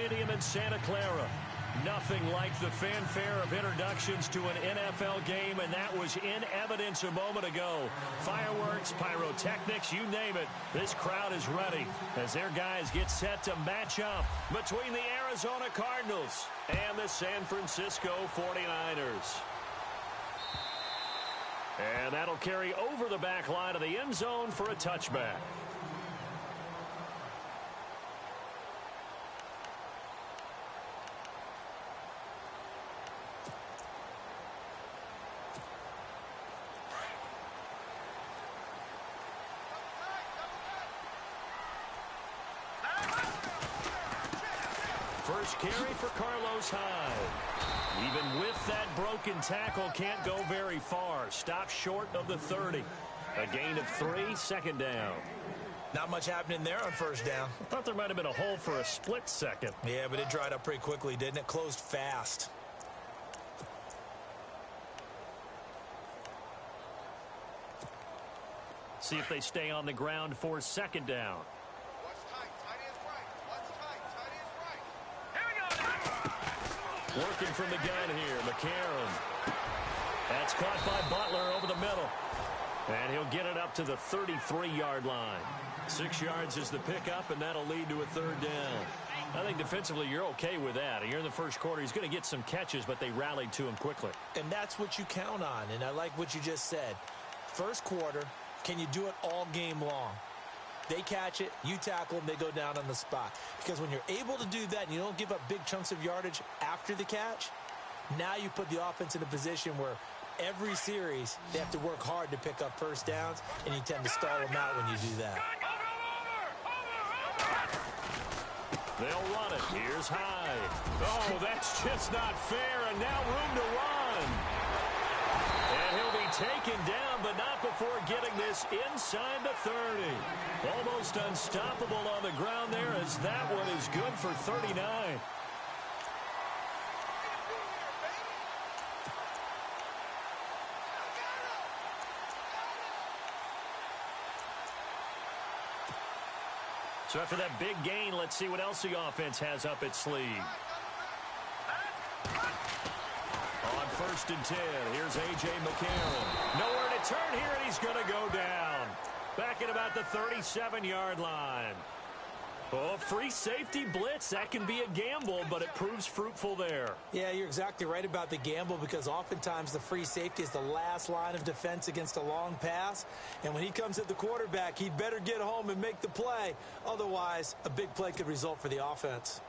Stadium in Santa Clara. Nothing like the fanfare of introductions to an NFL game, and that was in evidence a moment ago. Fireworks, pyrotechnics, you name it. This crowd is ready as their guys get set to match up between the Arizona Cardinals and the San Francisco 49ers. And that'll carry over the back line of the end zone for a touchback. First carry for Carlos Hyde. Even with that broken tackle, can't go very far. Stops short of the 30. A gain of 3, second down. Not much happening there on first down. I thought there might have been a hole for a split second. Yeah, but it dried up pretty quickly, didn't it? Closed fast. See if they stay on the ground for second down. Working from the gun here, McCarron. That's caught by Butler over the middle. And he'll get it up to the 33-yard line. 6 yards is the pickup, and that'll lead to a third down. I think defensively you're okay with that. You're in the first quarter. He's going to get some catches, but they rallied to him quickly. And that's what you count on, and I like what you just said. First quarter, can you do it all game long? They catch it, you tackle them, they go down on the spot. Because when you're able to do that and you don't give up big chunks of yardage after the catch, now you put the offense in a position where every series they have to work hard to pick up first downs, and you tend to stall them out when you do that. They'll run it. Here's Hyde. Oh, that's just not fair, and now room to run. And he'll be taken down, but not before getting this inside the 30. Almost unstoppable on the ground there, as that one is good for 39. So after that big gain, let's see what else the offense has up its sleeve. On 1st and 10, here's A.J. McCarron. Nowhere to turn here, and he's going to go down. Back at about the 37-yard line. Oh, free safety blitz. That can be a gamble, but it proves fruitful there. Yeah, you're exactly right about the gamble, because oftentimes the free safety is the last line of defense against a long pass. And when he comes at the quarterback, he'd better get home and make the play. Otherwise, a big play could result for the offense.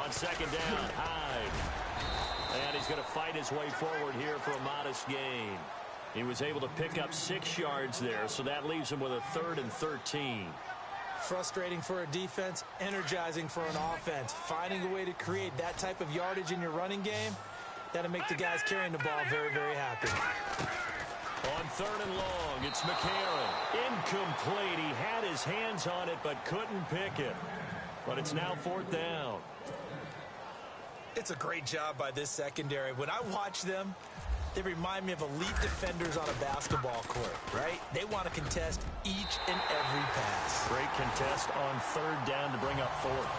On second down, Hyde. And he's going to fight his way forward here for a modest gain. He was able to pick up 6 yards there, so that leaves him with a 3rd and 13. Frustrating for a defense, energizing for an offense. Finding a way to create that type of yardage in your running game, that'll make the guys carrying the ball very, very happy. On 3rd and long, it's McCarron. Incomplete. He had his hands on it, but couldn't pick it. But it's now 4th down. It's a great job by this secondary. When I watch them, they remind me of elite defenders on a basketball court, right? They want to contest each and every pass. Great contest on 3rd down to bring up 4th.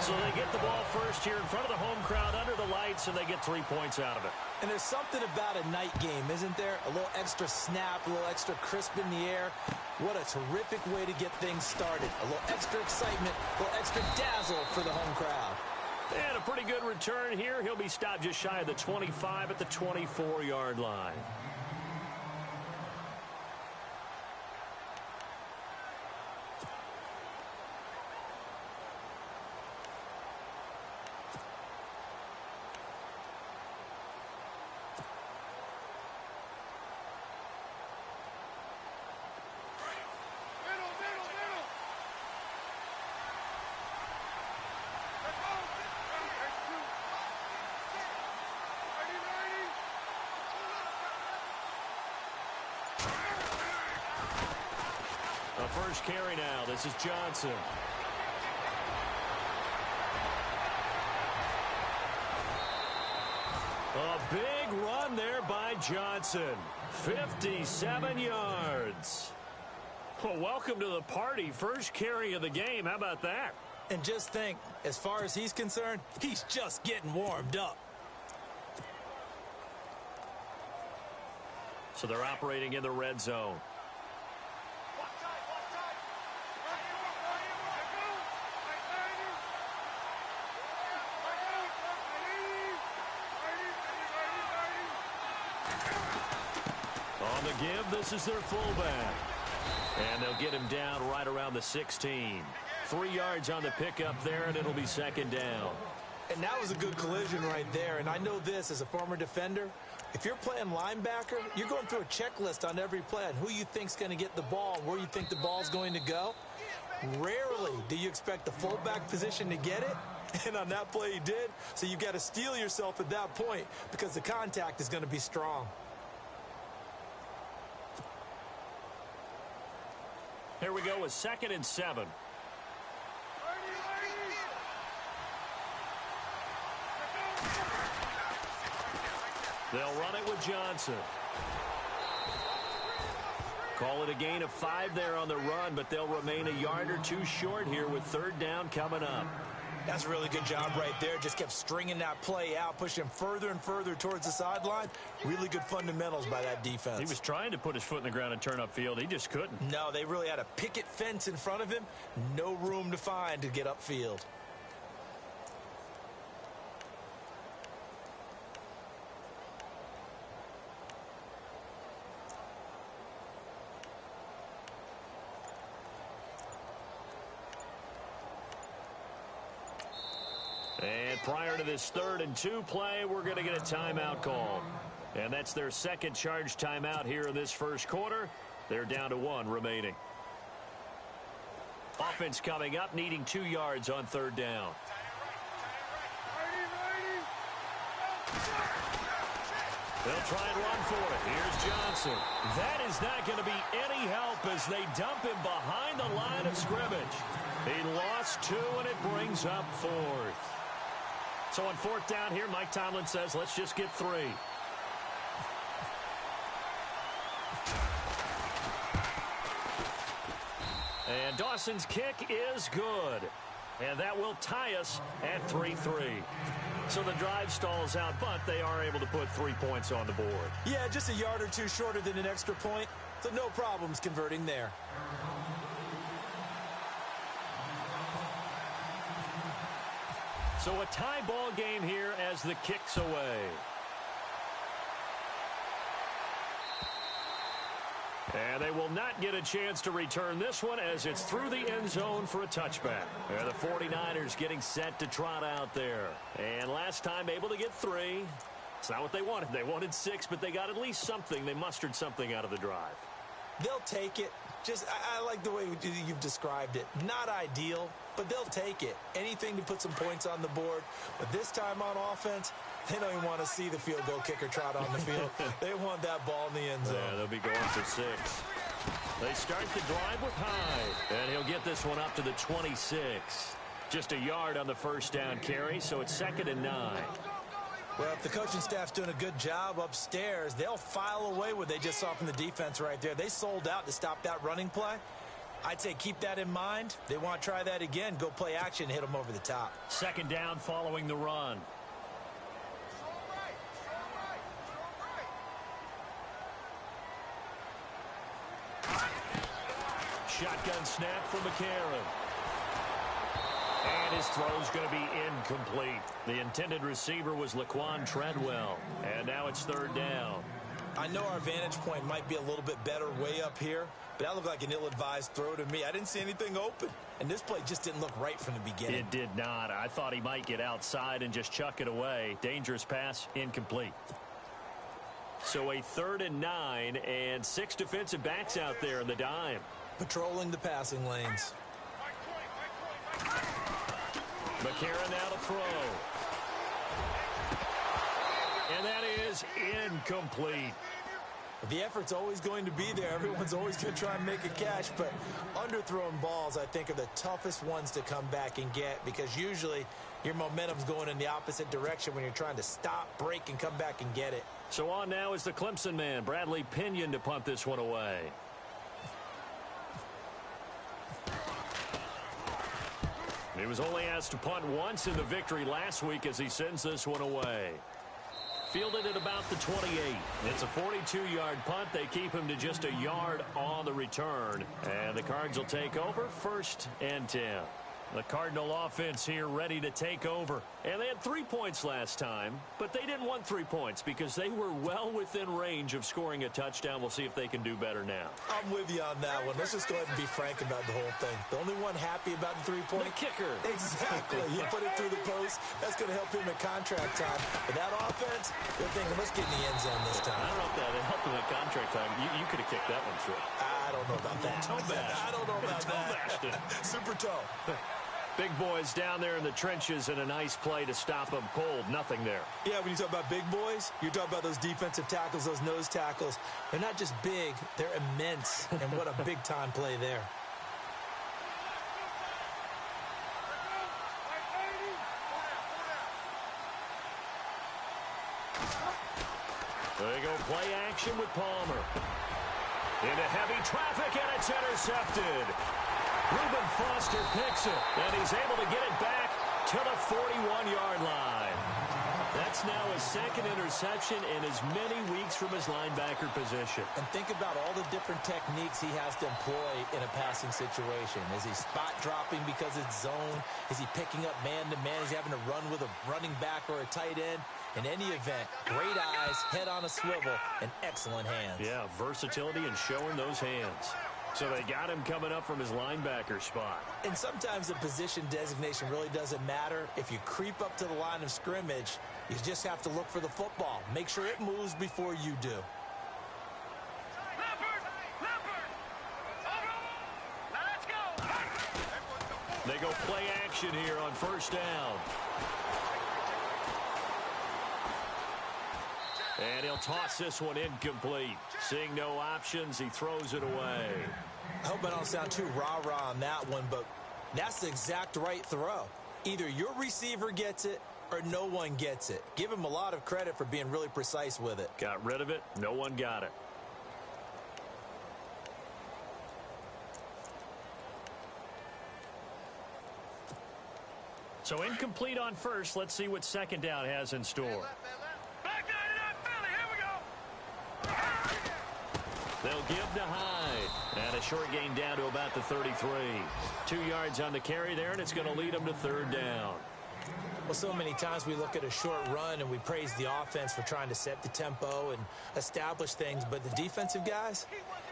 So they get the ball first here in front of the home crowd under the lights, and they get 3 points out of it. And there's something about a night game, isn't there? A little extra snap, a little extra crisp in the air. What a terrific way to get things started. A little extra excitement, a little extra dazzle for the home crowd. And a pretty good return here. He'll be stopped just shy of the 25 at the 24-yard line. First carry now. This is Johnson. A big run there by Johnson. 57 yards. Well, welcome to the party. First carry of the game. How about that? And just think, as far as he's concerned, he's just getting warmed up. So they're operating in the red zone. On the give, this is their fullback. And they'll get him down right around the 16. 3 yards on the pickup there, and it'll be second down. And that was a good collision right there. And I know this as a former defender. If you're playing linebacker, you're going through a checklist on every play on who you think's going to get the ball and where you think the ball's going to go. Rarely do you expect the fullback position to get it. And on that play he did. So you've got to steel yourself at that point because the contact is going to be strong. Here we go with 2nd and 7. They'll run it with Johnson. Call it a gain of 5 there on the run, but they'll remain a yard or two short here with 3rd down coming up. That's a really good job right there. Just kept stringing that play out, pushing him further and further towards the sideline. Really good fundamentals by that defense. He was trying to put his foot in the ground and turn upfield. He just couldn't. No, they really had a picket fence in front of him. No room to find to get upfield. And prior to this 3rd and 2 play, we're going to get a timeout call. And that's their second charge timeout here in this first quarter. They're down to 1 remaining. Offense coming up, needing 2 yards on 3rd down. They'll try and run for it. Here's Johnson. That is not going to be any help as they dump him behind the line of scrimmage. He lost 2, and it brings up 4th. So on 4th down here, Mike Tomlin says, let's just get 3. And Dawson's kick is good. And that will tie us at 3-3. So the drive stalls out, but they are able to put 3 points on the board. Yeah, just a yard or two shorter than an extra point. So no problems converting there. So a tie ball game here as the kick's away. And they will not get a chance to return this one as it's through the end zone for a touchback. And the 49ers getting set to trot out there. And last time able to get 3. It's not what they wanted. They wanted 6, but they got at least something. They mustered something out of the drive. They'll take it. I like the way you've described it. Not ideal, but they'll take it. Anything to put some points on the board. But this time on offense, they don't even want to see the field goal kicker trot on the field. They want that ball in the end zone. Yeah, they'll be going for 6. They start the drive with Hyde. And he'll get this one up to the 26. Just a yard on the first down carry, so it's 2nd and 9. Well, if the coaching staff's doing a good job upstairs, they'll file away what they just saw from the defense right there. They sold out to stop that running play. I'd say keep that in mind. They want to try that again. Go play action, hit them over the top. 2nd down following the run. Shotgun snap from McCarron. And his throw's going to be incomplete. The intended receiver was Laquan Treadwell. And now it's 3rd down. I know our vantage point might be a little bit better way up here, but that looked like an ill-advised throw to me. I didn't see anything open. And this play just didn't look right from the beginning. It did not. I thought he might get outside and just chuck it away. Dangerous pass, incomplete. So a 3rd and 9 and 6 defensive backs out there in the dime. Patrolling the passing lanes. McCarron now to throw. And that is incomplete. The effort's always going to be there. Everyone's always going to try and make a catch, but underthrown balls, I think, are the toughest ones to come back and get because usually your momentum's going in the opposite direction when you're trying to stop, break, and come back and get it. So on now is the Clemson man, Bradley Pinion, to punt this one away. He was only asked to punt once in the victory last week as he sends this one away. Fielded at about the 28. It's a 42-yard punt. They keep him to just a yard on the return. And the Cards will take over 1st and 10. The Cardinal offense here ready to take over. And they had 3 points last time, but they didn't want 3 points because they were well within range of scoring a touchdown. We'll see if they can do better now. I'm with you on that one. Let's just go ahead and be frank about the whole thing. The only one happy about the 3-point? The kicker. Exactly. He put it through the post. That's going to help him at contract time. But that offense, they're thinking, let's get in the end zone this time. I don't know if that helped him at contract time. You could have kicked that one through. I don't know about that. Toe bash. I don't know about that. Super toe. Big boys down there in the trenches and a nice play to stop them cold. Nothing there. Yeah, when you talk about big boys, you're talking about those defensive tackles, those nose tackles. They're not just big, they're immense. And what a big-time play there. There you go, play action with Palmer. Into heavy traffic, and it's intercepted. Reuben Foster picks it, and he's able to get it back to the 41-yard line. That's now his second interception in as many weeks from his linebacker position. And think about all the different techniques he has to employ in a passing situation. Is he spot dropping because it's zone? Is he picking up man-to-man? Is he having to run with a running back or a tight end? In any event, great eyes, head on a swivel, and excellent hands. Yeah, versatility and showing those hands. So they got him coming up from his linebacker spot. And sometimes the position designation really doesn't matter. If you creep up to the line of scrimmage, you just have to look for the football. Make sure it moves before you do. They go play action here on 1st down. And he'll toss this one incomplete. Seeing no options, he throws it away. I hope I don't sound too rah-rah on that one, but that's the exact right throw. Either your receiver gets it or no one gets it. Give him a lot of credit for being really precise with it. Got rid of it. No one got it. So incomplete on 1st. Let's see what 2nd down has in store. They'll give to Hyde. And a short gain down to about the 33. 2 yards on the carry there, and it's going to lead them to 3rd down. Well, so many times we look at a short run and we praise the offense for trying to set the tempo and establish things. But the defensive guys,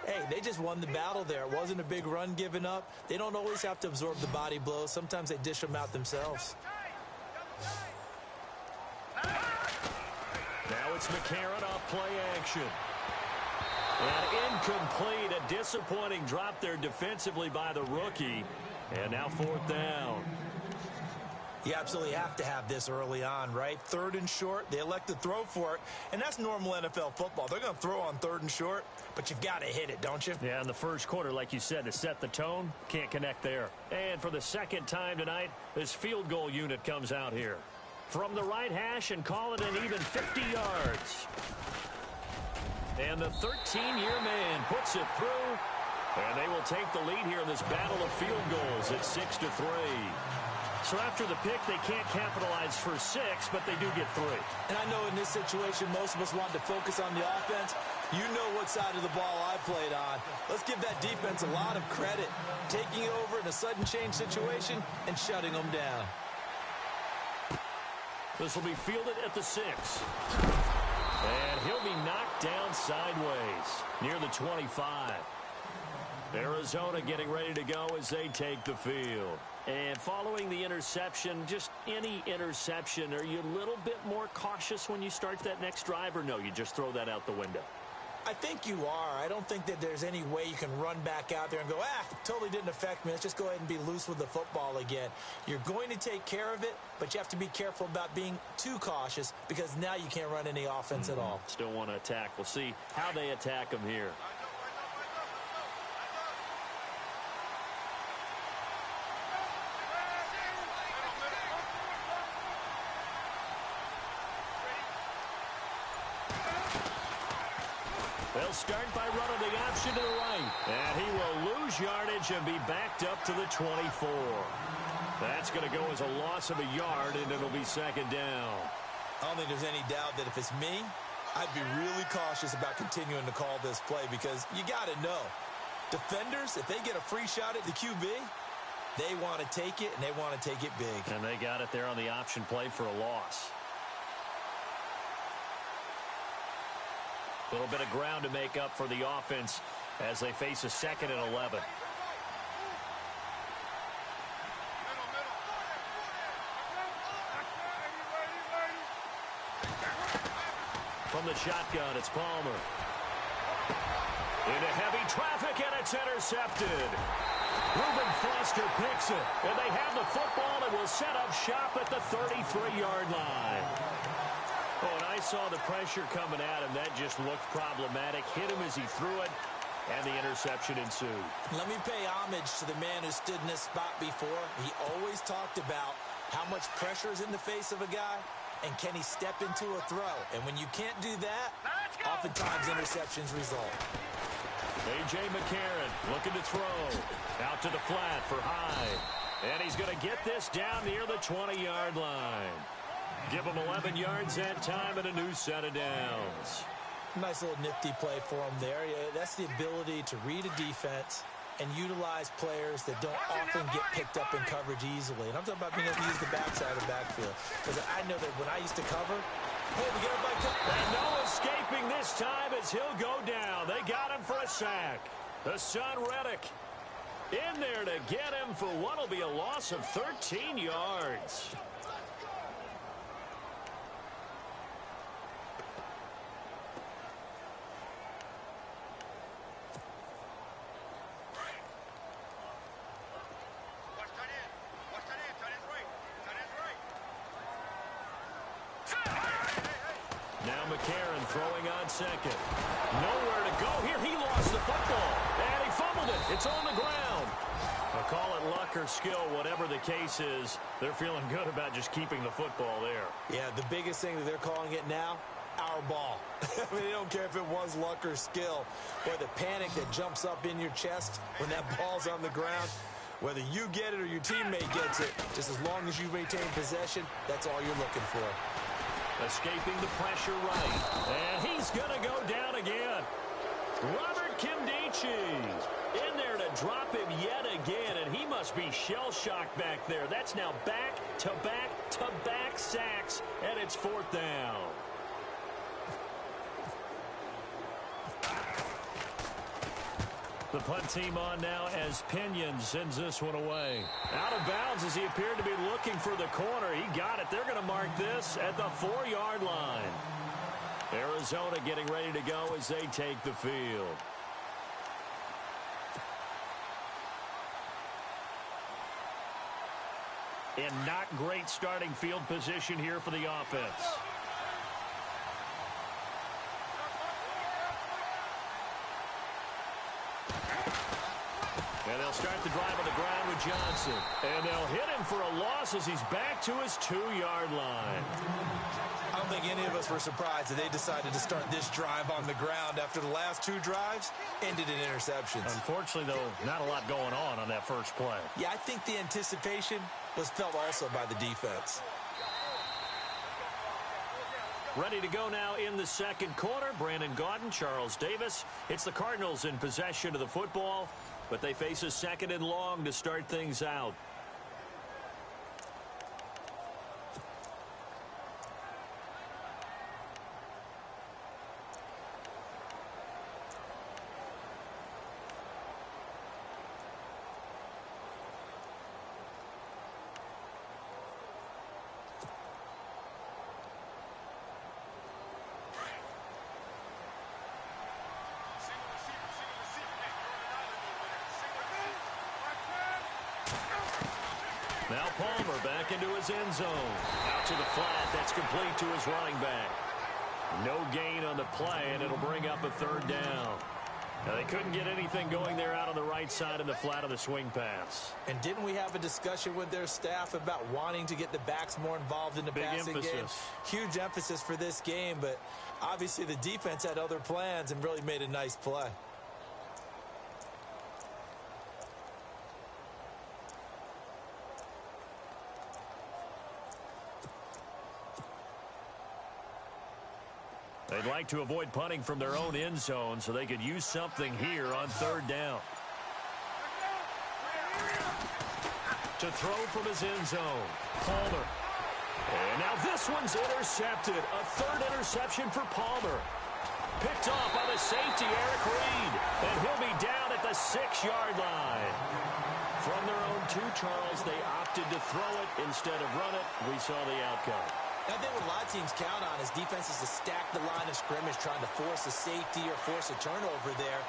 hey, they just won the battle there. It wasn't a big run given up. They don't always have to absorb the body blows. Sometimes they dish them out themselves. Now it's McCarron off play action. And incomplete, a disappointing drop there defensively by the rookie. And now 4th down. You absolutely have to have this early on, right? 3rd and short, they elect to throw for it. And that's normal NFL football. They're going to throw on 3rd and short, but you've got to hit it, don't you? Yeah, in the first quarter, like you said, to set the tone, can't connect there. And for the 2nd time tonight, this field goal unit comes out here. From the right hash and call it an even 50 yards. And the 13-year man puts it through. And they will take the lead here in this battle of field goals at 6-3. So after the pick, they can't capitalize for 6, but they do get 3. And I know in this situation, most of us want to focus on the offense. You know what side of the ball I played on. Let's give that defense a lot of credit. Taking over in a sudden change situation and shutting them down. This will be fielded at the 6. And he'll be knocked down sideways near the 25. Arizona getting ready to go as they take the field. And following the interception, just any interception, are you a little bit more cautious when you start that next drive, or no, you just throw that out the window? I think you are. I don't think that there's any way you can run back out there and go, totally didn't affect me. Let's just go ahead and be loose with the football again. You're going to take care of it, but you have to be careful about being too cautious because now you can't run any offense at all. Still want to attack. We'll see how they attack him here. They'll start by running the option to the right. And he will lose yardage and be backed up to the 24. That's going to go as a loss of a yard, and it'll be second down. I don't think there's any doubt that if it's me, I'd be really cautious about continuing to call this play because you got to know, defenders, if they get a free shot at the QB, they want to take it, and they want to take it big. And they got it there on the option play for a loss. A little bit of ground to make up for the offense as they face a 2nd and 11. From the shotgun, it's Palmer. Into heavy traffic, and it's intercepted. Reuben Foster picks it, and they have the football and will set up shop at the 33-yard line. Oh, and I saw the pressure coming at him. That just looked problematic. Hit him as he threw it, and the interception ensued. Let me pay homage to the man who stood in this spot before. He always talked about how much pressure is in the face of a guy, and can he step into a throw. And when you can't do that, oftentimes interceptions result. A.J. McCarron looking to throw. Out to the flat for Hyde. And he's going to get this down near the 20-yard line. Give him 11 yards that time and a new set of downs. Nice little nifty play for him there. Yeah, that's the ability to read a defense and utilize players that don't often get picked up in coverage easily. And I'm talking about being able to use the backside of the backfield. Because I know that when I used to cover, hey, we get up by and no escaping this time as he'll go down. They got him for a sack. Hassan Reddick in there to get him for what will be a loss of 13 yards. McCarron throwing on second. Nowhere to go here. He lost the football. And he fumbled it. It's on the ground. I'll call it luck or skill, whatever the case is. They're feeling good about just keeping the football there. Yeah, the biggest thing that they're calling it now, our ball. I mean, they don't care if it was luck or skill. Or the panic that jumps up in your chest when that ball's on the ground. Whether you get it or your teammate gets it, just as long as you maintain possession, that's all you're looking for. Escaping the pressure right. And he's going to go down again. Robert Kimdichie in there to drop him yet again. And he must be shell-shocked back there. That's now back-to-back-to-back sacks. And it's 4th down. The punt team on now as Pinion sends this one away. Out of bounds as he appeared to be looking for the corner. He got it. They're going to mark this at the 4-yard line. Arizona getting ready to go as they take the field. And not great starting field position here for the offense. And they'll start the drive on the ground with Johnson. And they'll hit him for a loss as he's back to his 2-yard line. I don't think any of us were surprised that they decided to start this drive on the ground after the last 2 drives ended in interceptions. Unfortunately, though, not a lot going on that first play. Yeah, I think the anticipation was felt also by the defense. Ready to go now in the second quarter. Brandon Gaudin, Charles Davis. It's the Cardinals in possession of the football, but they face a 2nd and long to start things out. Palmer back into his end zone. Out to the flat. That's complete to his running back. No gain on the play, and it'll bring up a third down. Now, they couldn't get anything going there out on the right side in the flat of the swing pass. And didn't we have a discussion with their staff about wanting to get the backs more involved in the passing game? Huge emphasis for this game, but obviously the defense had other plans and really made a nice play. They'd like to avoid punting from their own end zone so they could use something here on third down. To throw from his end zone, Palmer. And now this one's intercepted. A third interception for Palmer. Picked off by the safety, Eric Reed. And he'll be down at the 6-yard line. From their own 2, Charles, they opted to throw it instead of run it. We saw the outcome. I think what a lot of teams count on is defenses to stack the line of scrimmage, trying to force a safety or force a turnover there.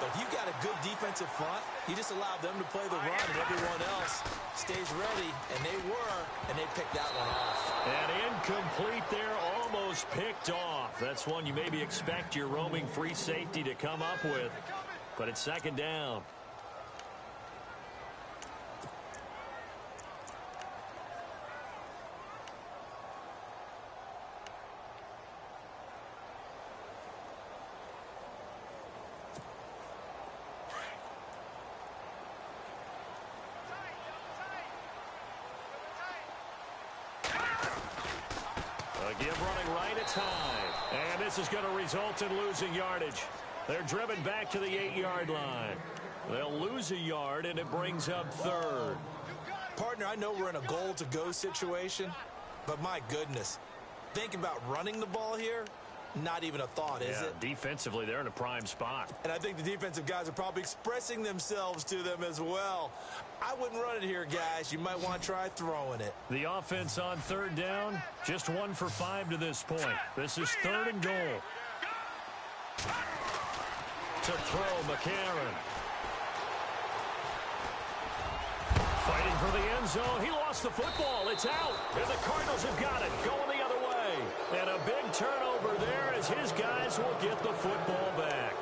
But if you've got a good defensive front, you just allow them to play the run, and everyone else stays ready, and they were, and they picked that one off. And incomplete there, almost picked off. That's one you maybe expect your roaming free safety to come up with, but it's second down. Give running right, it's high. And this is going to result in losing yardage. They're driven back to the 8-yard line. They'll lose a yard, and it brings up third. Partner, I know we're in a goal-to-go situation, but my goodness, think about running the ball here. Not even a thought, is it? Defensively, they're in a prime spot. And I think the defensive guys are probably expressing themselves to them as well. I wouldn't run it here, guys. You might want to try throwing it. The offense on third down, just 1 for 5 to this point. This is third and goal. To throw, McCarron. Fighting for the end zone. He lost the football. It's out. And the Cardinals have got it. Going the other way. And a big turnover there as his guys will get the football back.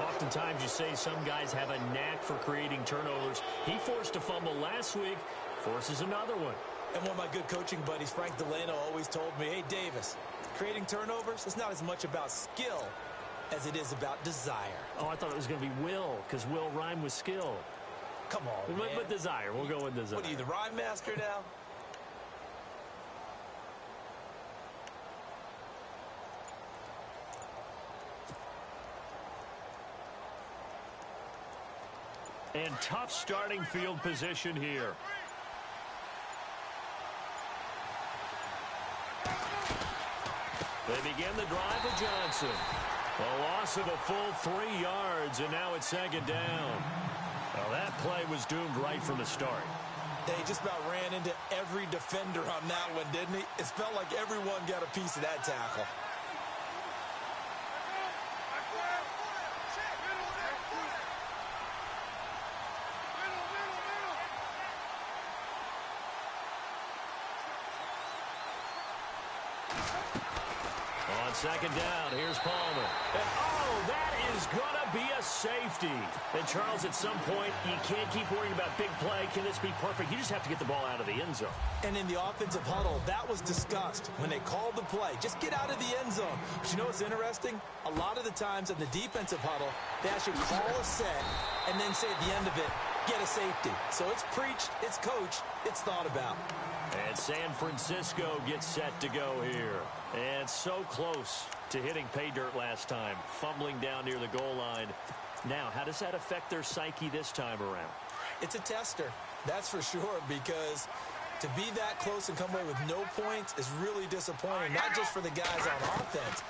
Oftentimes you say some guys have a knack for creating turnovers. He forced a fumble last week, forces another one. And one of my good coaching buddies, Frank Delano, always told me, hey, Davis, creating turnovers is not as much about skill as it is about desire. Oh, I thought it was going to be will, because will rhyme with skill. Come on, man. But desire. We'll go with desire. What are you, the rhyme master now? And tough starting field position here. They begin the drive with Johnson. A loss of a full 3 yards, and now it's second down. Well, that play was doomed right from the start. They just about ran into every defender on that one, didn't he? It felt like everyone got a piece of that tackle. On second down, here's Palmer. And, oh, that is going to be a safety. And, Charles, at some point, you can't keep worrying about big play. Can this be perfect? You just have to get the ball out of the end zone. And in the offensive huddle, that was discussed when they called the play. Just get out of the end zone. But you know what's interesting? A lot of the times in the defensive huddle, they actually call a set and then say at the end of it, get a safety. So it's preached, it's coached, it's thought about. And San Francisco gets set to go here. And so close to hitting pay dirt last time, fumbling down near the goal line. Now, how does that affect their psyche this time around? It's a tester, that's for sure, because to be that close and come away with no points is really disappointing, not just for the guys on offense,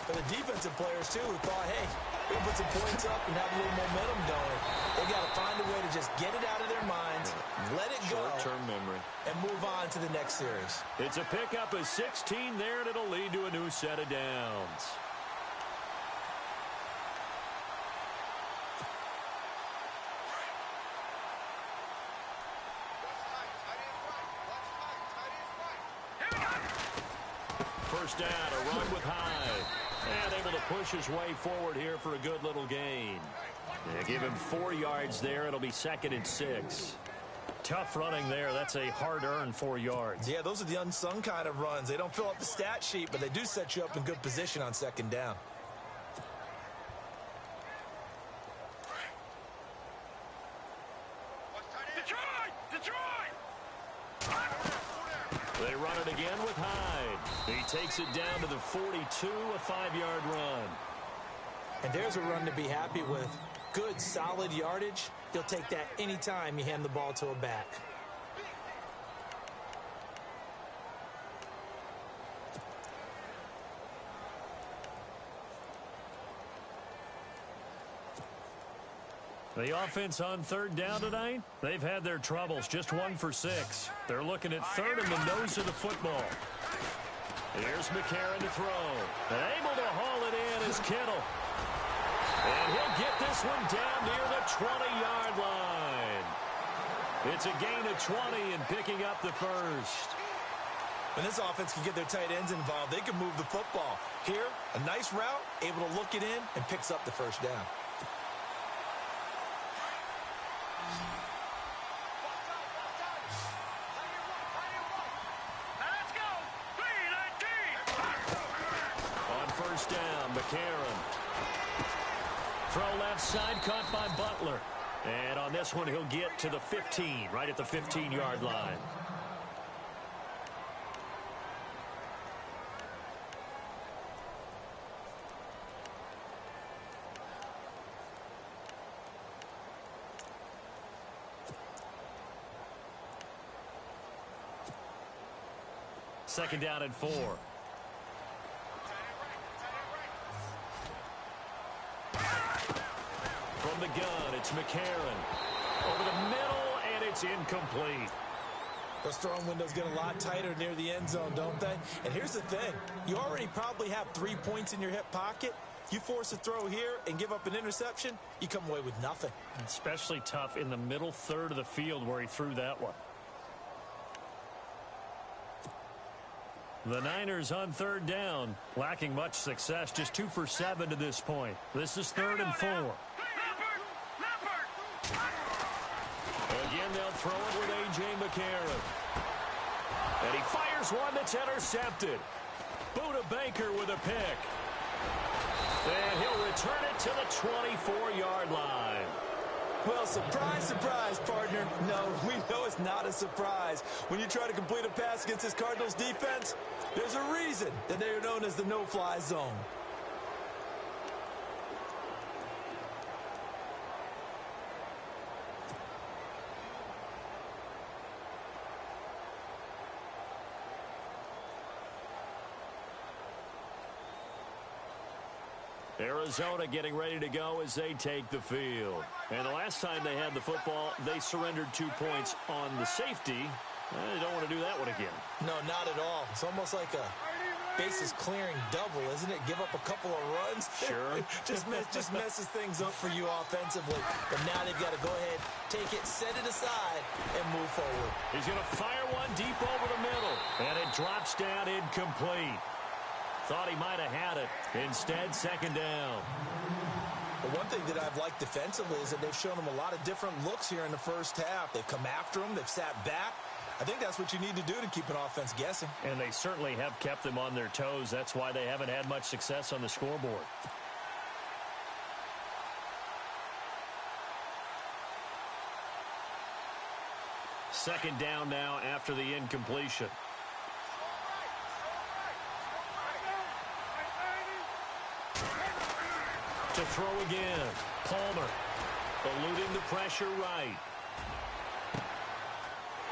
but the defensive players, too, who thought, hey, we can put some points up and have a little momentum going. They got to find a way to just get it out of their minds, let it go, short-term memory, and move on to the next series. It's a pickup of 16 there, and it'll lead to a new set of downs. first down, a run with Hyde. And able to push his way forward here for a good little gain. They give him 4 yards there. It'll be 2nd and 6. Tough running there. That's a hard-earned 4 yards. Yeah, those are the unsung kind of runs. They don't fill up the stat sheet, but they do set you up in good position on 2nd down. They run it again with Hyde. He takes it down to the 42, a 5-yard run. And there's a run to be happy with. Good, solid yardage. You'll take that anytime you hand the ball to a back. The offense on 3rd down tonight, they've had their troubles. Just 1 for 6. They're looking at 3rd in the nose of the football. Here's McCarron to throw. And able to haul it in is Kittle. And he'll get this one down near the 20-yard line. It's a gain of 20 and picking up the first. When this offense can get their tight ends involved, they can move the football. Here, a nice route, able to look it in, and picks up the first down. First down, McCarron. Throw left side, caught by Butler. And on this one, he'll get to the 15, right at the 15-yard line. Second down and 4. From the gun, it's McCarron. Over the middle, and it's incomplete. Those throwing windows get a lot tighter near the end zone, don't they? And here's the thing. You already probably have 3 points in your hip pocket. You force a throw here and give up an interception, you come away with nothing. Especially tough in the middle third of the field where he threw that one. The Niners on 3rd down, lacking much success, just 2 for 7 to this point. This is 3rd and 4. Again, they'll throw it with A.J. McCarron. And he fires one that's intercepted. Buda Baker with a pick. And he'll return it to the 24-yard line. Well, surprise, surprise, partner. No, we know it's not a surprise. When you try to complete a pass against this Cardinals defense, there's a reason that they are known as the no-fly zone. Arizona getting ready to go as they take the field. And the last time they had the football, they surrendered 2 points on the safety. They don't want to do that one again. No, not at all. It's almost like a bases clearing double, isn't it? Give up a couple of runs. Sure. just messes things up for you offensively. But now they've got to go ahead, take it, set it aside, and move forward. He's going to fire one deep over the middle. And it drops down incomplete. Thought he might have had it. Instead, 2nd down. But one thing that I've liked defensively is that they've shown them a lot of different looks here in the first half. They've come after them. They've sat back. I think that's what you need to do to keep an offense guessing. And they certainly have kept them on their toes. That's why they haven't had much success on the scoreboard. Second down now after the incompletion. To throw again. Palmer eluding the pressure right.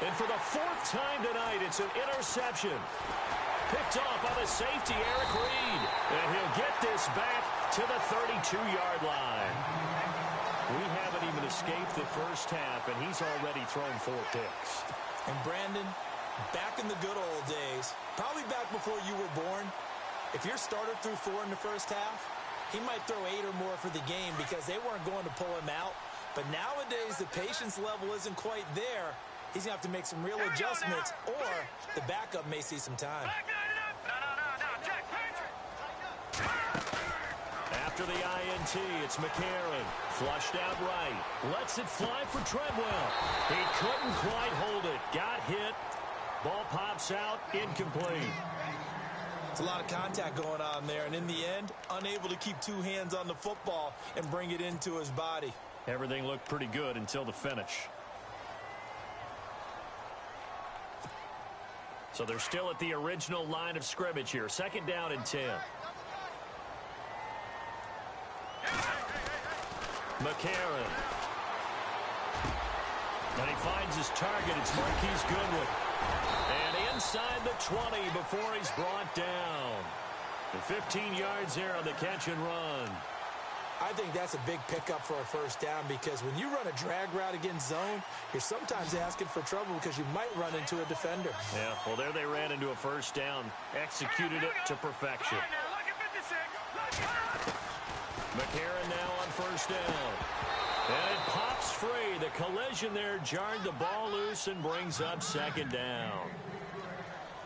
And for the 4th time tonight, it's an interception. Picked off by the safety, Eric Reed. And he'll get this back to the 32-yard line. We haven't even escaped the first half, and he's already thrown 4 picks. And Brandon, back in the good old days, probably back before you were born, if your starter threw 4 in the first half, he might throw 8 or more for the game because they weren't going to pull him out. But nowadays, the patience level isn't quite there. He's going to have to make some real adjustments, or the backup may see some time. After the INT, it's McCarron. Flushed out right. Lets it fly for Treadwell. He couldn't quite hold it. Got hit. Ball pops out. Incomplete. It's a lot of contact going on there, and in the end, unable to keep two hands on the football and bring it into his body. Everything looked pretty good until the finish. So they're still at the original line of scrimmage here. 2nd down and 10. McCarron. And he finds his target. It's Marquise Goodwin. And inside the 20 before he's brought down. The 15 yards there on the catch and run. I think that's a big pickup for a first down because when you run a drag route against zone, you're sometimes asking for trouble because you might run into a defender. Yeah, well, there they ran into a first down. Executed it to perfection. McCarron now on first down. And it pops free. The collision there jarred the ball loose and brings up 2nd down.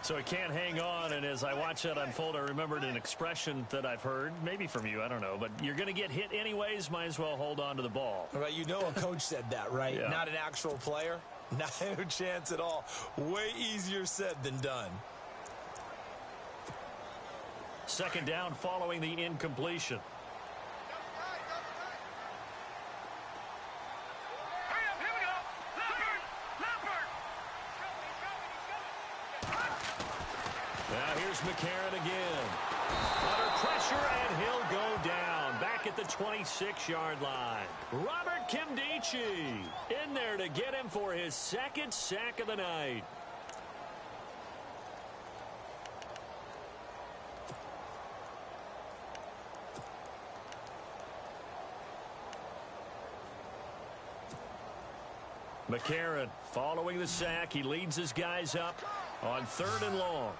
So he can't hang on, and as I watch that unfold, I remembered an expression that I've heard, maybe from you, I don't know, but you're going to get hit anyways, might as well hold on to the ball. Right, you know a coach said that, right? Yeah. Not an actual player. Not a chance at all. Way easier said than done. 2nd down following the incompletion. Now here's McCarron again. Under pressure, and he'll go down. Back at the 26-yard line. Robert Kimdichie in there to get him for his 2nd sack of the night. McCarron following the sack. He leads his guys up on 3rd and long.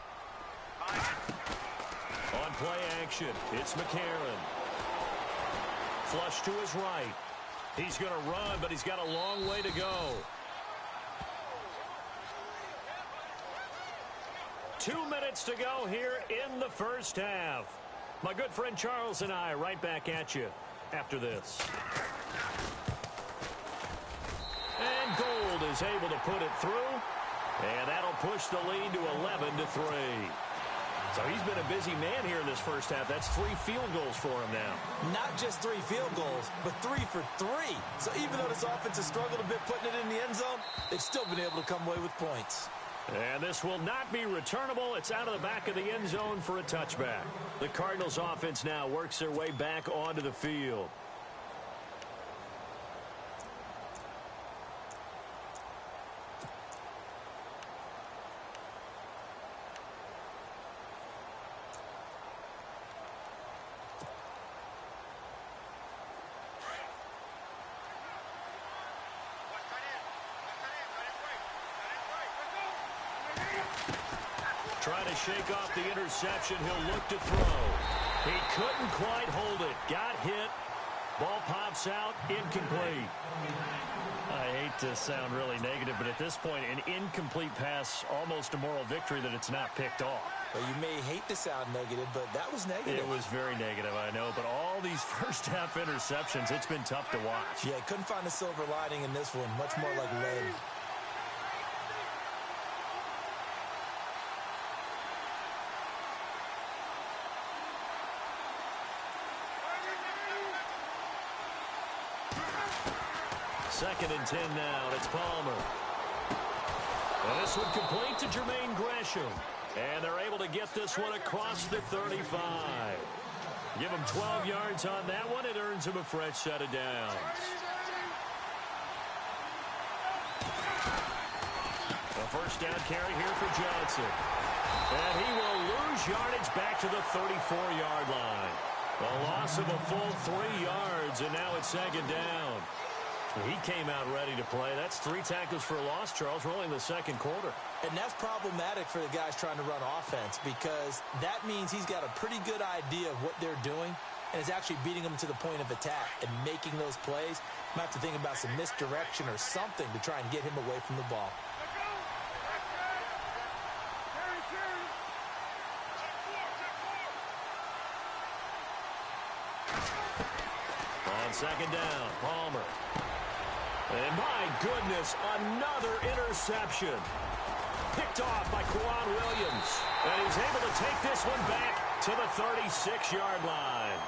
On play action, it's McCarron. Flush to his right. He's going to run, but he's got a long way to go. 2 minutes to go here in the first half. My good friend Charles and I right back at you after this. And Gold is able to put it through. And that'll push the lead to 11-3. So he's been a busy man here in this first half. That's 3 field goals for him now. Not just 3 field goals, but 3 for 3. So even though this offense has struggled a bit putting it in the end zone, they've still been able to come away with points. And this will not be returnable. It's out of the back of the end zone for a touchback. The Cardinals offense now works their way back onto the field. Trying to shake off the interception. He'll look to throw. He couldn't quite hold it. Got hit. Ball pops out. Incomplete. I hate to sound really negative, but at this point, an incomplete pass, almost a moral victory that it's not picked off. Well, you may hate to sound negative, but that was negative. It was very negative, I know. But all these first half interceptions, it's been tough to watch. Yeah, couldn't find a silver lining in this one. Much more like lead. Second and 10 now. It's Palmer. And this one complete to Jermaine Gresham. And they're able to get this one across the 35. Give him 12 yards on that one. It earns him a fresh set of downs. A first down carry here for Johnson. And he will lose yardage back to the 34-yard line. A loss of a full 3 yards, and now it's second down. He came out ready to play. That's 3 tackles for a loss, Charles. We're only in the second quarter. And that's problematic for the guys trying to run offense because that means he's got a pretty good idea of what they're doing and is actually beating them to the point of attack and making those plays. Might have to think about some misdirection or something to try and get him away from the ball. Second down, Palmer. And my goodness, another interception. Picked off by Quan Williams. And he's able to take this one back to the 36-yard line.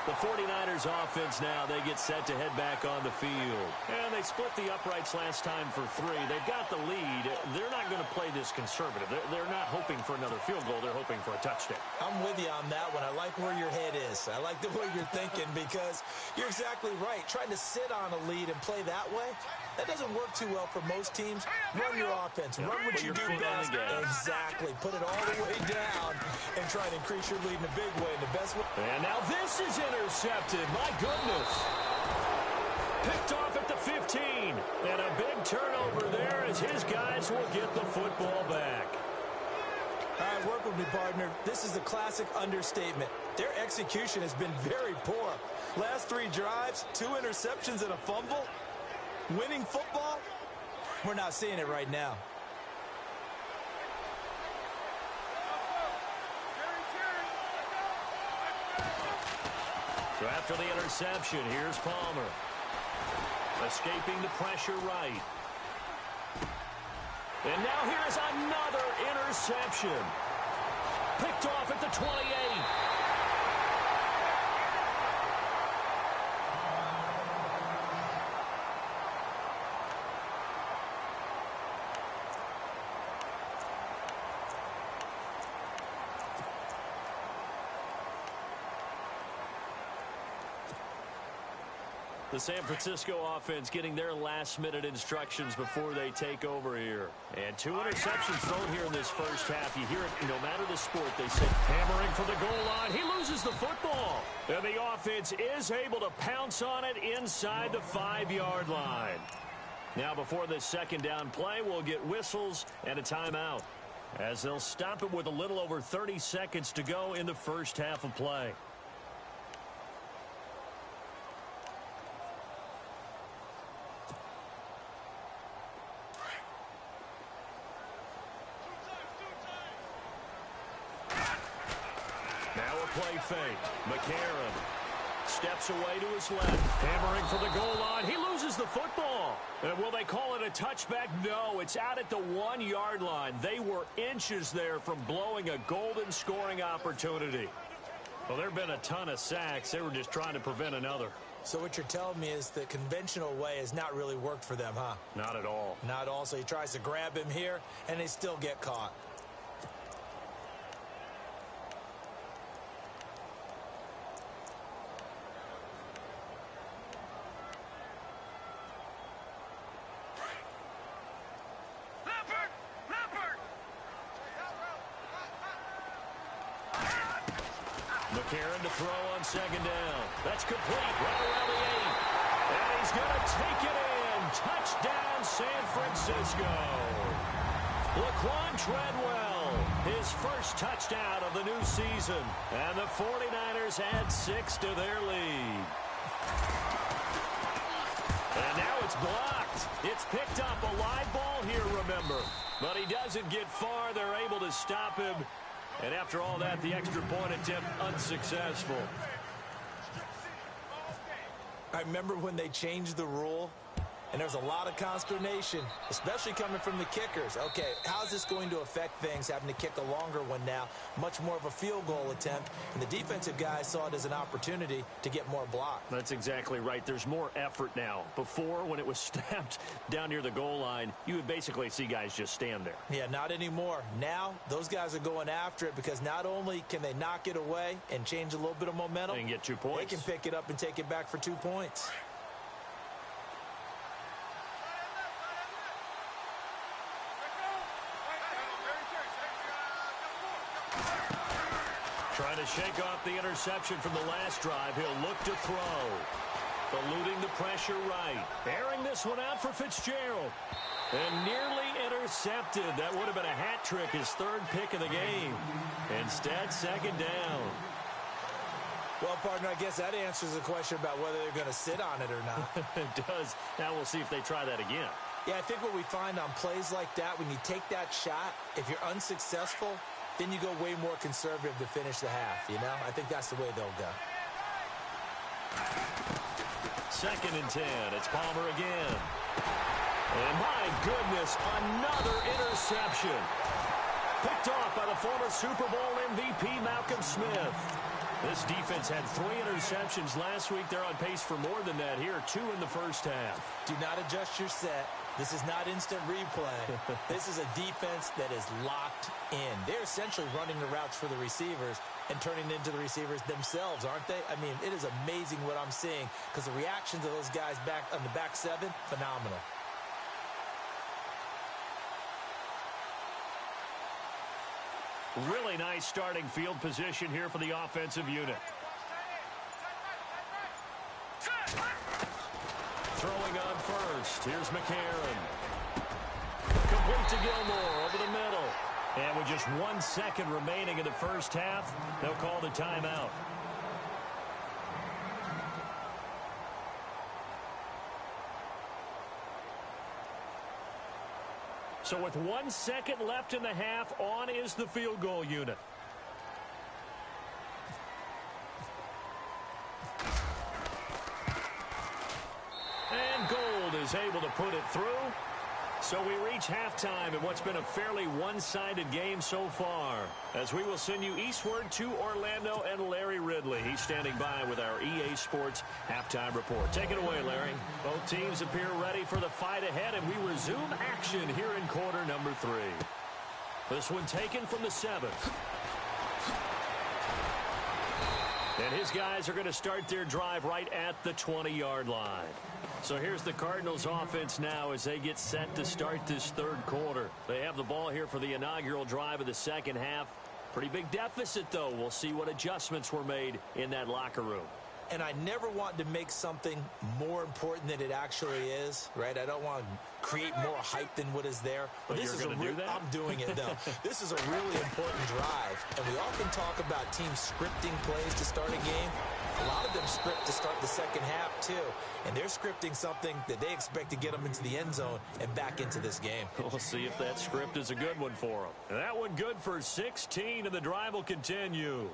The 49ers offense now, they get set to head back on the field. And they split the uprights last time for 3. They've got the lead. They're not going to play this conservative. They're not hoping for another field goal. They're hoping for a touchdown. I'm with you on that one. I like where your head is. I like the way you're thinking because you're exactly right. Trying to sit on a lead and play that way, that doesn't work too well for most teams. Run your offense. Run what you do best. Exactly. Put it all the way down and try to increase your lead in a big way. And the best way. And now this is intercepted. My goodness. Picked off at the 15. And a big turnover there as his guys will get the football back. All right, work with me, partner. This is a classic understatement. Their execution has been very poor. Last 3 drives, 2 interceptions and a fumble. Winning football? We're not seeing it right now. So after the interception, here's Palmer. Escaping the pressure right. And now here is another interception. Picked off at the 28. The San Francisco offense getting their last-minute instructions before they take over here. And 2 interceptions thrown here in this first half. You hear it no matter the sport. They say hammering for the goal line. He loses the football. And the offense is able to pounce on it inside the 5-yard line. Now before this second down play, we'll get whistles and a timeout, as they'll stop it with a little over 30 seconds to go in the first half of play. Play fake. McCarron steps away to his left. Hammering for the goal line. He loses the football. And will they call it a touchback? No, it's out at the 1-yard line. They were inches there from blowing a golden scoring opportunity. Well, there have been a ton of sacks. They were just trying to prevent another. So what you're telling me is the conventional way has not really worked for them, huh? Not at all. Not at all. So he tries to grab him here, and they still get caught. McCarron to throw on second down. That's complete right around the 8. And he's going to take it in. Touchdown, San Francisco. Laquan Treadwell, his first touchdown of the new season. And the 49ers add 6 to their lead. And now it's blocked. It's picked up, a live ball here, remember. But he doesn't get far. They're able to stop him. And after all that, the extra point attempt unsuccessful. I remember when they changed the rule, and there's a lot of consternation, especially coming from the kickers. Okay, how's this going to affect things, having to kick a longer one now? Much more of a field goal attempt, and the defensive guys saw it as an opportunity to get more block. That's exactly right. There's more effort now. Before, when it was snapped down near the goal line, you would basically see guys just stand there. Yeah, not anymore. Now, those guys are going after it because not only can they knock it away and change a little bit of momentum, and get 2 points. They can pick it up and take it back for 2 points. Trying to shake off the interception from the last drive. He'll look to throw. Eluding the pressure right. Airing this one out for Fitzgerald. And nearly intercepted. That would have been a hat trick, his 3rd pick of the game. Instead, second down. Well, partner, I guess that answers the question about whether they're going to sit on it or not. It does. Now we'll see if they try that again. Yeah, I think what we find on plays like that, when you take that shot, if you're unsuccessful, then you go way more conservative to finish the half, you know? I think that's the way they'll go. 2nd and 10. It's Palmer again. And my goodness, another interception. Picked off by the former Super Bowl MVP, Malcolm Smith. This defense had 3 interceptions last week. They're on pace for more than that here, 2 in the first half. Do not adjust your set. This is not instant replay. This is a defense that is locked in. They're essentially running the routes for the receivers and turning into the receivers themselves, aren't they? I mean, it is amazing what I'm seeing because the reactions of those guys back on the back 7, phenomenal. Really nice starting field position here for the offensive unit. Throwing on first. Here's McCarron. Complete to Gilmore over the middle. And with just 1 second remaining in the first half, they'll call the timeout. So with 1 second left in the half, on is the field goal unit. And Gold is able to put it through. So we reach halftime in what's been a fairly one-sided game so far, as we will send you eastward to Orlando and Larry Ridley. He's standing by with our EA Sports halftime report. Take it away, Larry. Both teams appear ready for the fight ahead, and we resume action here in quarter number 3. This one taken from the 7th. And his guys are going to start their drive right at the 20-yard line. So here's the Cardinals offense now as they get set to start this 3rd quarter. They have the ball here for the inaugural drive of the 2nd half. Pretty big deficit, though. We'll see what adjustments were made in that locker room. And I never want to make something more important than it actually is, right? I don't want to create more hype than what is there. But this is I'm doing it, though. This is a really important drive. And we often talk about teams scripting plays to start a game. A lot of them script to start the 2nd half, too. And they're scripting something that they expect to get them into the end zone and back into this game. We'll see if that script is a good one for them. And that one good for 16, and the drive will continue.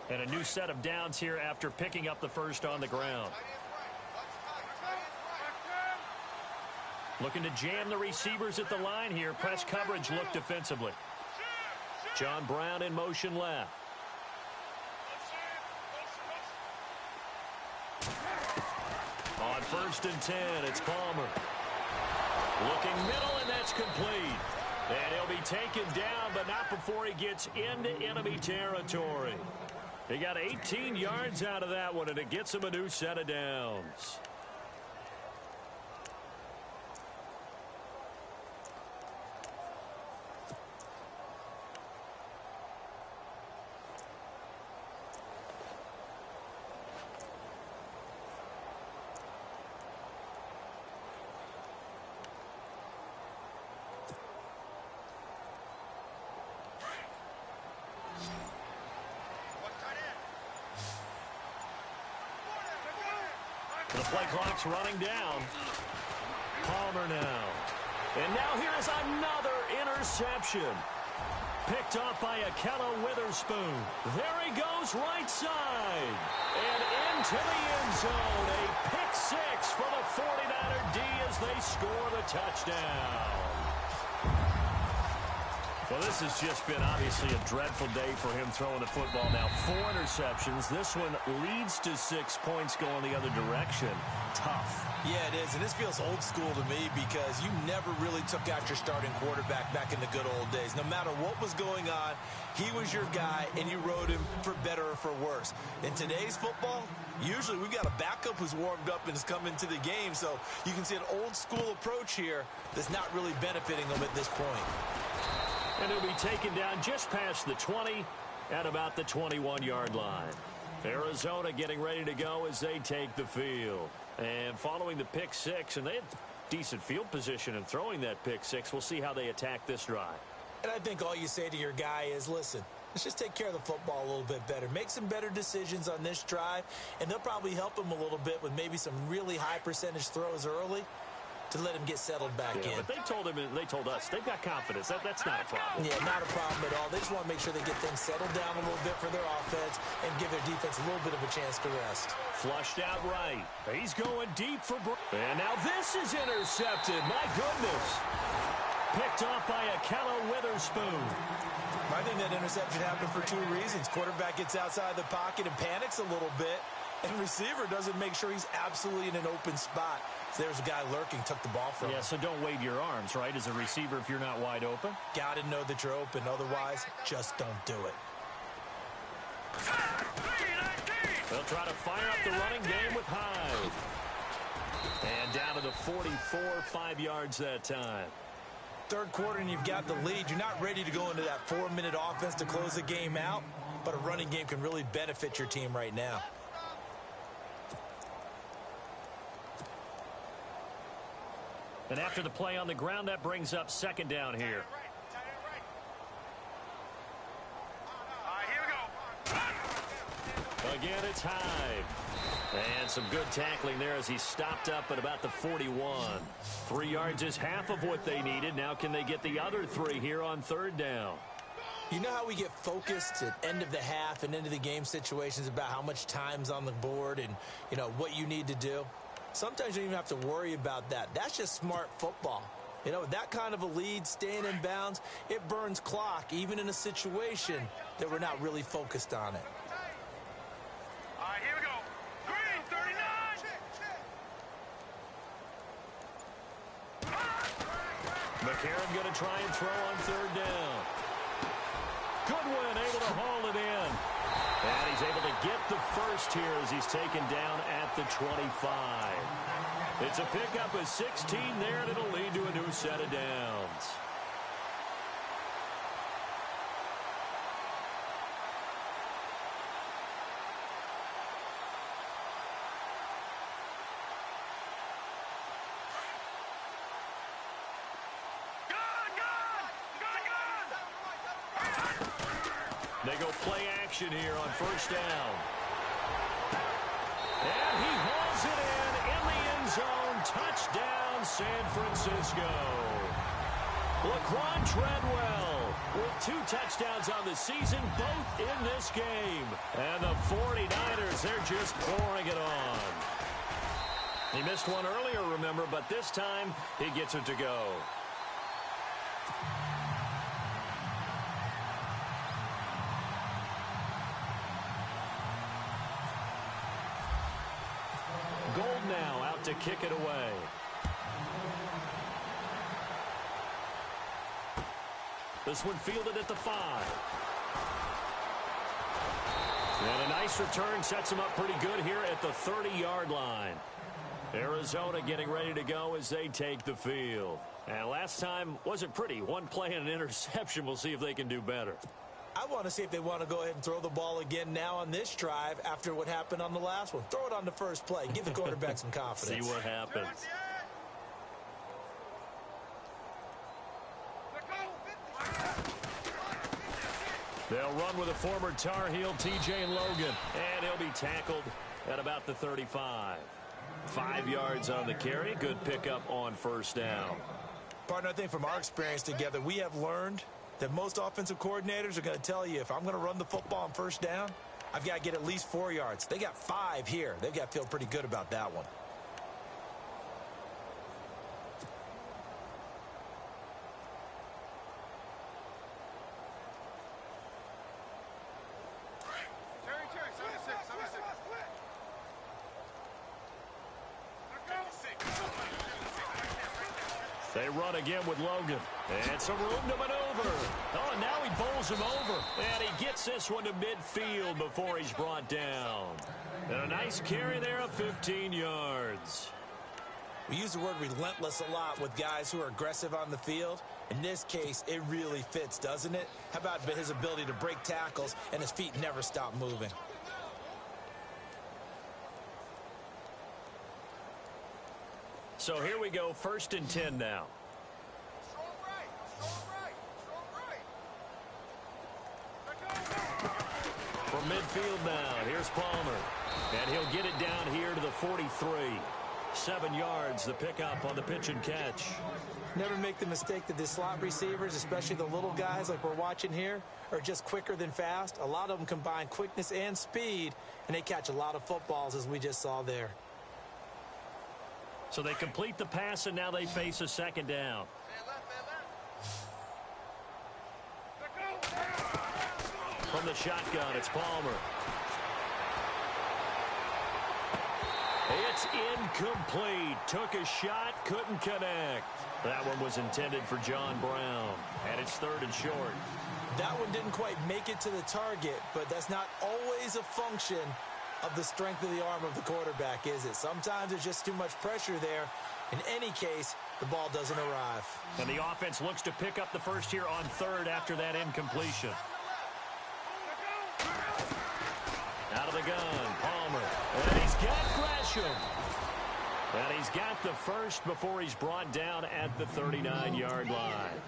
And a new set of downs here after picking up the first on the ground. Looking to jam the receivers at the line here. Press coverage look defensively. John Brown in motion left. On 1st and 10, it's Palmer. Looking middle, and that's complete. And he'll be taken down, but not before he gets into enemy territory. He got 18 yards out of that one, and it gets him a new set of downs. The play clock's running down. Palmer now. And now here's another interception. Picked off by Akello Witherspoon. There he goes right side. And into the end zone. A pick 6 for the 49er D as they score the touchdown. Well, this has just been obviously a dreadful day for him throwing the football. Now 4 interceptions. This one leads to 6 points going the other direction. Tough. Yeah, it is, and this feels old school to me because you never really took out your starting quarterback back in the good old days. No matter what was going on, he was your guy, and you rode him for better or for worse. In today's football, usually we've got a backup who's warmed up and has come into the game, so you can see an old school approach here that's not really benefiting them at this point. And he'll be taken down just past the 20 at about the 21-yard line. Arizona getting ready to go as they take the field. And following the pick 6, and they had decent field position in throwing that pick 6. We'll see how they attack this drive. And I think all you say to your guy is, listen, let's just take care of the football a little bit better. Make some better decisions on this drive, and they'll probably help him a little bit with maybe some really high percentage throws early to let him get settled back in. But they told us they've got confidence. That's not a problem. Yeah, not a problem at all. They just want to make sure they get things settled down a little bit for their offense and give their defense a little bit of a chance to rest. Flushed out right. He's going deep for and now this is intercepted. My goodness. Picked off by Akello Witherspoon. I think that interception happened for two reasons. Quarterback gets outside the pocket and panics a little bit, and receiver doesn't make sure he's absolutely in an open spot. So there's a guy lurking, took the ball from him. Yeah, so don't wave your arms, right, as a receiver if you're not wide open. Got to know that you're open. Otherwise, just don't do it. They'll try to fire up the running game with Hyde. And down to the 44, 5 yards that time. Third quarter and you've got the lead. You're not ready to go into that 4-minute offense to close the game out, but a running game can really benefit your team right now. And after the play on the ground, that brings up second down here. Again, it's Hyde. And some good tackling there as he stopped up at about the 41. 3 yards is half of what they needed. Now can they get the other 3 here on third down? You know how we get focused at end of the half and into the game situations about how much time's on the board and, you know, what you need to do? Sometimes you don't even have to worry about that. That's just smart football. You know, with that kind of a lead, staying in bounds, it burns clock, even in a situation that we're not really focused on it. McCarron going to try and throw on third down. Goodwin able to haul it in. And he's able to get the first here as he's taken down at the 25. It's a pickup of 16 there, and it'll lead to a new set of downs. They go play action here on first down. And he hauls it in the end zone. Touchdown, San Francisco. Laquan Treadwell with 2 touchdowns on the season, both in this game. And the 49ers, they're just pouring it on. He missed one earlier, remember, but this time he gets it to go. Gold now out to kick it away. This one fielded at the 5. And a nice return sets him up pretty good here at the 30-yard line. Arizona getting ready to go as they take the field. And last time wasn't pretty. One play and an interception. We'll see if they can do better. I want to see if they want to go ahead and throw the ball again now on this drive after what happened on the last one. Throw it on the first play. Give the quarterback some confidence. See what happens. They'll run with a former Tar Heel, T.J. Logan. And he'll be tackled at about the 35. 5 yards on the carry. Good pickup on first down. Partner, I think from our experience together, we have learned that most offensive coordinators are going to tell you, if I'm going to run the football on first down, I've got to get at least 4 yards. They got 5 here. They've got to feel pretty good about that one. They run again with Logan. And some room to maneuver. Oh, and now he bowls him over. And he gets this one to midfield before he's brought down. And a nice carry there of 15 yards. We use the word relentless a lot with guys who are aggressive on the field. In this case, it really fits, doesn't it? How about his ability to break tackles and his feet never stop moving? So here we go, 1st and 10 now. From midfield now, here's Palmer. And he'll get it down here to the 43. 7 yards, the pickup on the pitch and catch. Never make the mistake that the slot receivers, especially the little guys like we're watching here, are just quicker than fast. A lot of them combine quickness and speed, and they catch a lot of footballs, as we just saw there. So they complete the pass, and now they face a second down. From the shotgun, it's Palmer. It's incomplete. Took a shot, couldn't connect. That one was intended for John Brown, and it's 3rd and short. That one didn't quite make it to the target, but that's not always a function of the strength of the arm of the quarterback, is it? Sometimes there's just too much pressure there. In any case, the ball doesn't arrive. And the offense looks to pick up the first here on 3rd after that incompletion. Out of the gun, Palmer. And he's got Gresham. And he's got the first before he's brought down at the 39-yard line.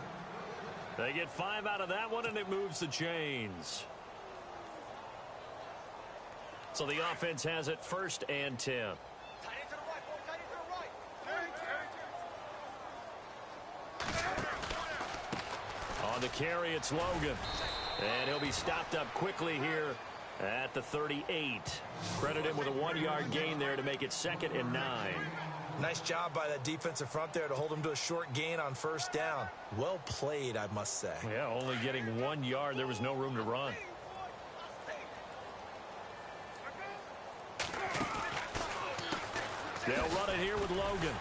They get 5 out of that one, and it moves the chains. So the offense has it 1st and 10. On the carry, it's Logan. And he'll be stopped up quickly here at the 38. Credit him with a 1-yard gain there to make it 2nd and 9. Nice job by that defensive front there to hold him to a short gain on 1st down. Well played, I must say. Yeah, only getting 1 yard. There was no room to run. They'll run it here with Logan.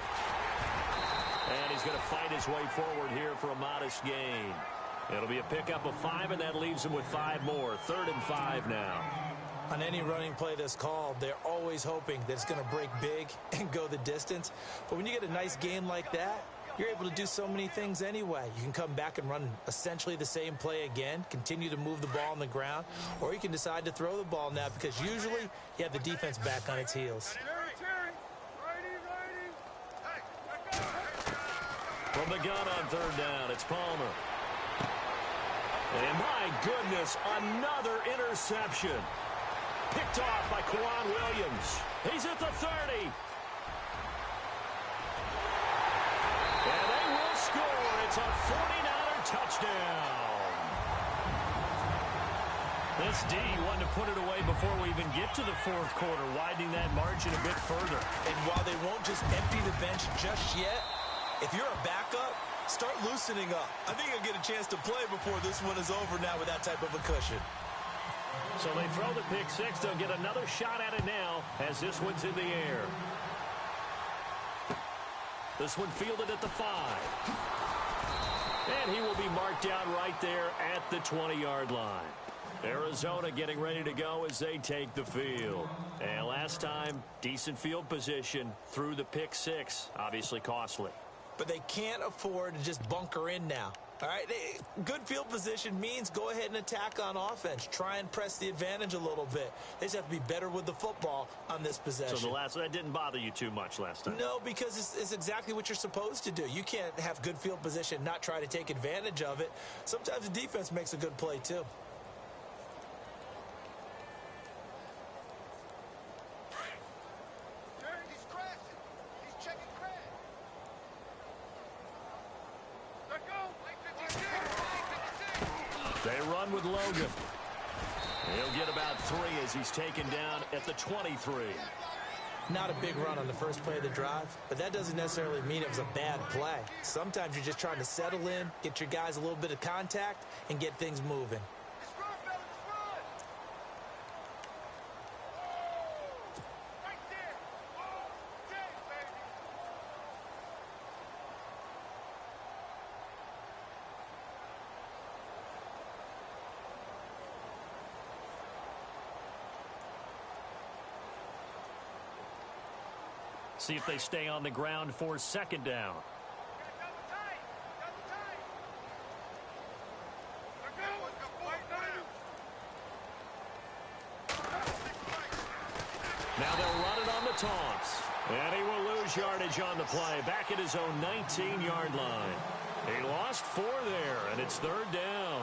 And he's going to fight his way forward here for a modest gain. It'll be a pickup of 5, and that leaves him with 5 more. 3rd and 5 now. On any running play that's called, they're always hoping that it's going to break big and go the distance. But when you get a nice gain like that, you're able to do so many things anyway. You can come back and run essentially the same play again, continue to move the ball on the ground, or you can decide to throw the ball now because usually you have the defense back on its heels. From the gun on 3rd down, it's Palmer. And my goodness, another interception. Picked off by Kwan Williams. He's at the 30. And they will score. It's a 49er touchdown. This D wanted to put it away before we even get to the 4th quarter, widening that margin a bit further. And while they won't just empty the bench just yet, if you're a backup, start loosening up. I think you'll get a chance to play before this one is over now with that type of a cushion. So they throw the pick 6. They'll get another shot at it now as this one's in the air. This one fielded at the 5. And he will be marked down right there at the 20-yard line. Arizona getting ready to go as they take the field. And last time, decent field position through the pick 6. Obviously costly. But they can't afford to just bunker in now. All right, good field position means go ahead and attack on offense. Try and press the advantage a little bit. They just have to be better with the football on this possession. So that didn't bother you too much last time? No, because it's exactly what you're supposed to do. You can't have good field position, not try to take advantage of it. Sometimes the defense makes a good play too. They run with Logan. He'll get about 3 as he's taken down at the 23. Not a big run on the first play of the drive, but that doesn't necessarily mean it was a bad play. Sometimes you're just trying to settle in, get your guys a little bit of contact, and get things moving. See if they stay on the ground for 2nd down. Now they'll run it on the taunts. And he will lose yardage on the play. Back at his own 19-yard line. He lost 4 there, and it's 3rd down.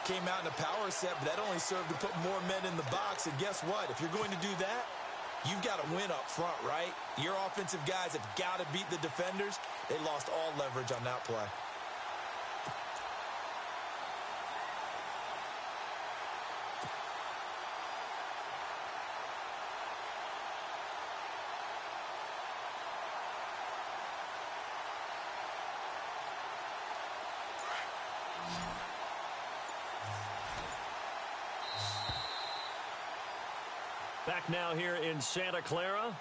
Came out in a power set, but that only served to put more men in the box. And guess what? If you're going to do that, You've got to win up front, right? Your offensive guys have got to beat the defenders. They lost all leverage on that play. Back now here in Santa Clara.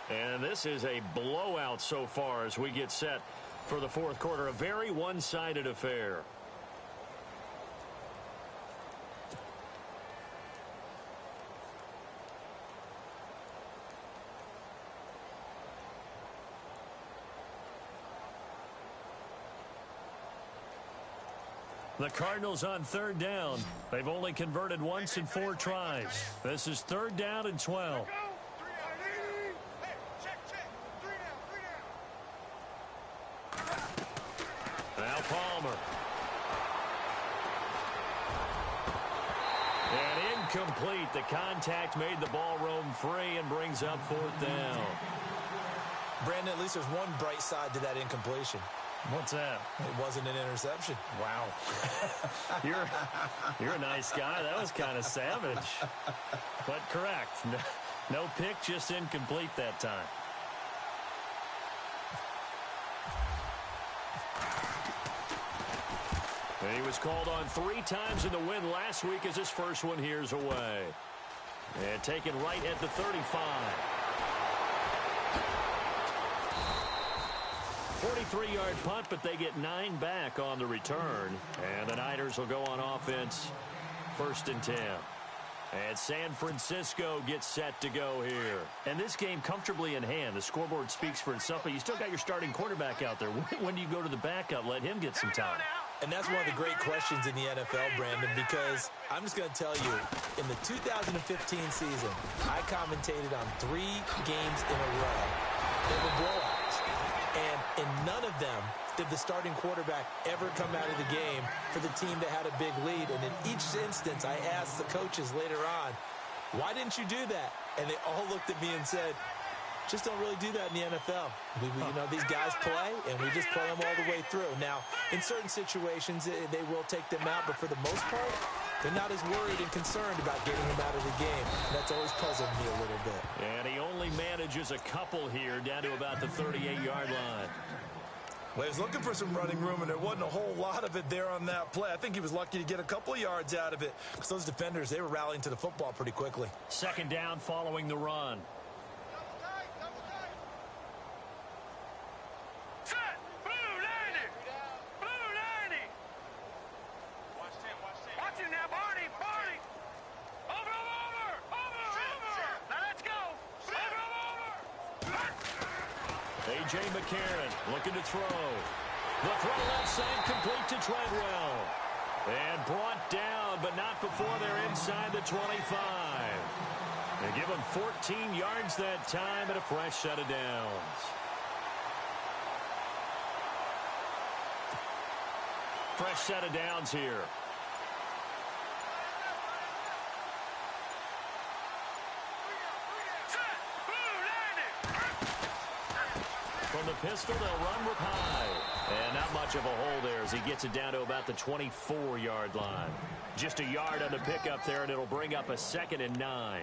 And this is a blowout so far as we get set for the fourth quarter. A very one-sided affair. The Cardinals on third down. They've only converted once in 4 tries. This is third down and 12. Now Palmer. And incomplete. The contact made the ball roam free and brings up fourth down. Brandon, at least there's one bright side to that incompletion. What's that? It wasn't an interception. Wow. You're a nice guy. That was kind of savage. But correct. No pick, just incomplete that time. And he was called on 3 times in the win last week as his first one here's away. And taken right at the 35. 43-yard punt, but they get 9 back on the return. And the Niners will go on offense, 1st and 10. And San Francisco gets set to go here. And this game comfortably in hand. The scoreboard speaks for itself, but you still got your starting quarterback out there. When do you go to the backup? Let him get some time. And that's one of the great questions in the NFL, Brandon, because I'm just going to tell you, in the 2015 season, I commentated on 3 games in a row. They were blowouts. And in none of them did the starting quarterback ever come out of the game for the team that had a big lead. And in each instance, I asked the coaches later on, why didn't you do that? And they all looked at me and said, just don't really do that in the NFL. You know, these guys play, and we just play them all the way through. Now, in certain situations, they will take them out, but for the most part, they're not as worried and concerned about getting him out of the game. That's always puzzled me a little bit. And he only manages a couple here down to about the 38-yard line. Well, he was looking for some running room, and there wasn't a whole lot of it there on that play. I think he was lucky to get a couple of yards out of it because those defenders, they were rallying to the football pretty quickly. 2nd down following the run. A.J. McCarron looking to throw. The throw left side complete to Treadwell. And brought down, but not before they're inside the 25. They give him 14 yards that time and a fresh set of downs. Fresh set of downs here. From the pistol, they'll run with high. And not much of a hole there as he gets it down to about the 24-yard line. Just a yard on the pickup there, and it'll bring up a 2nd and 9.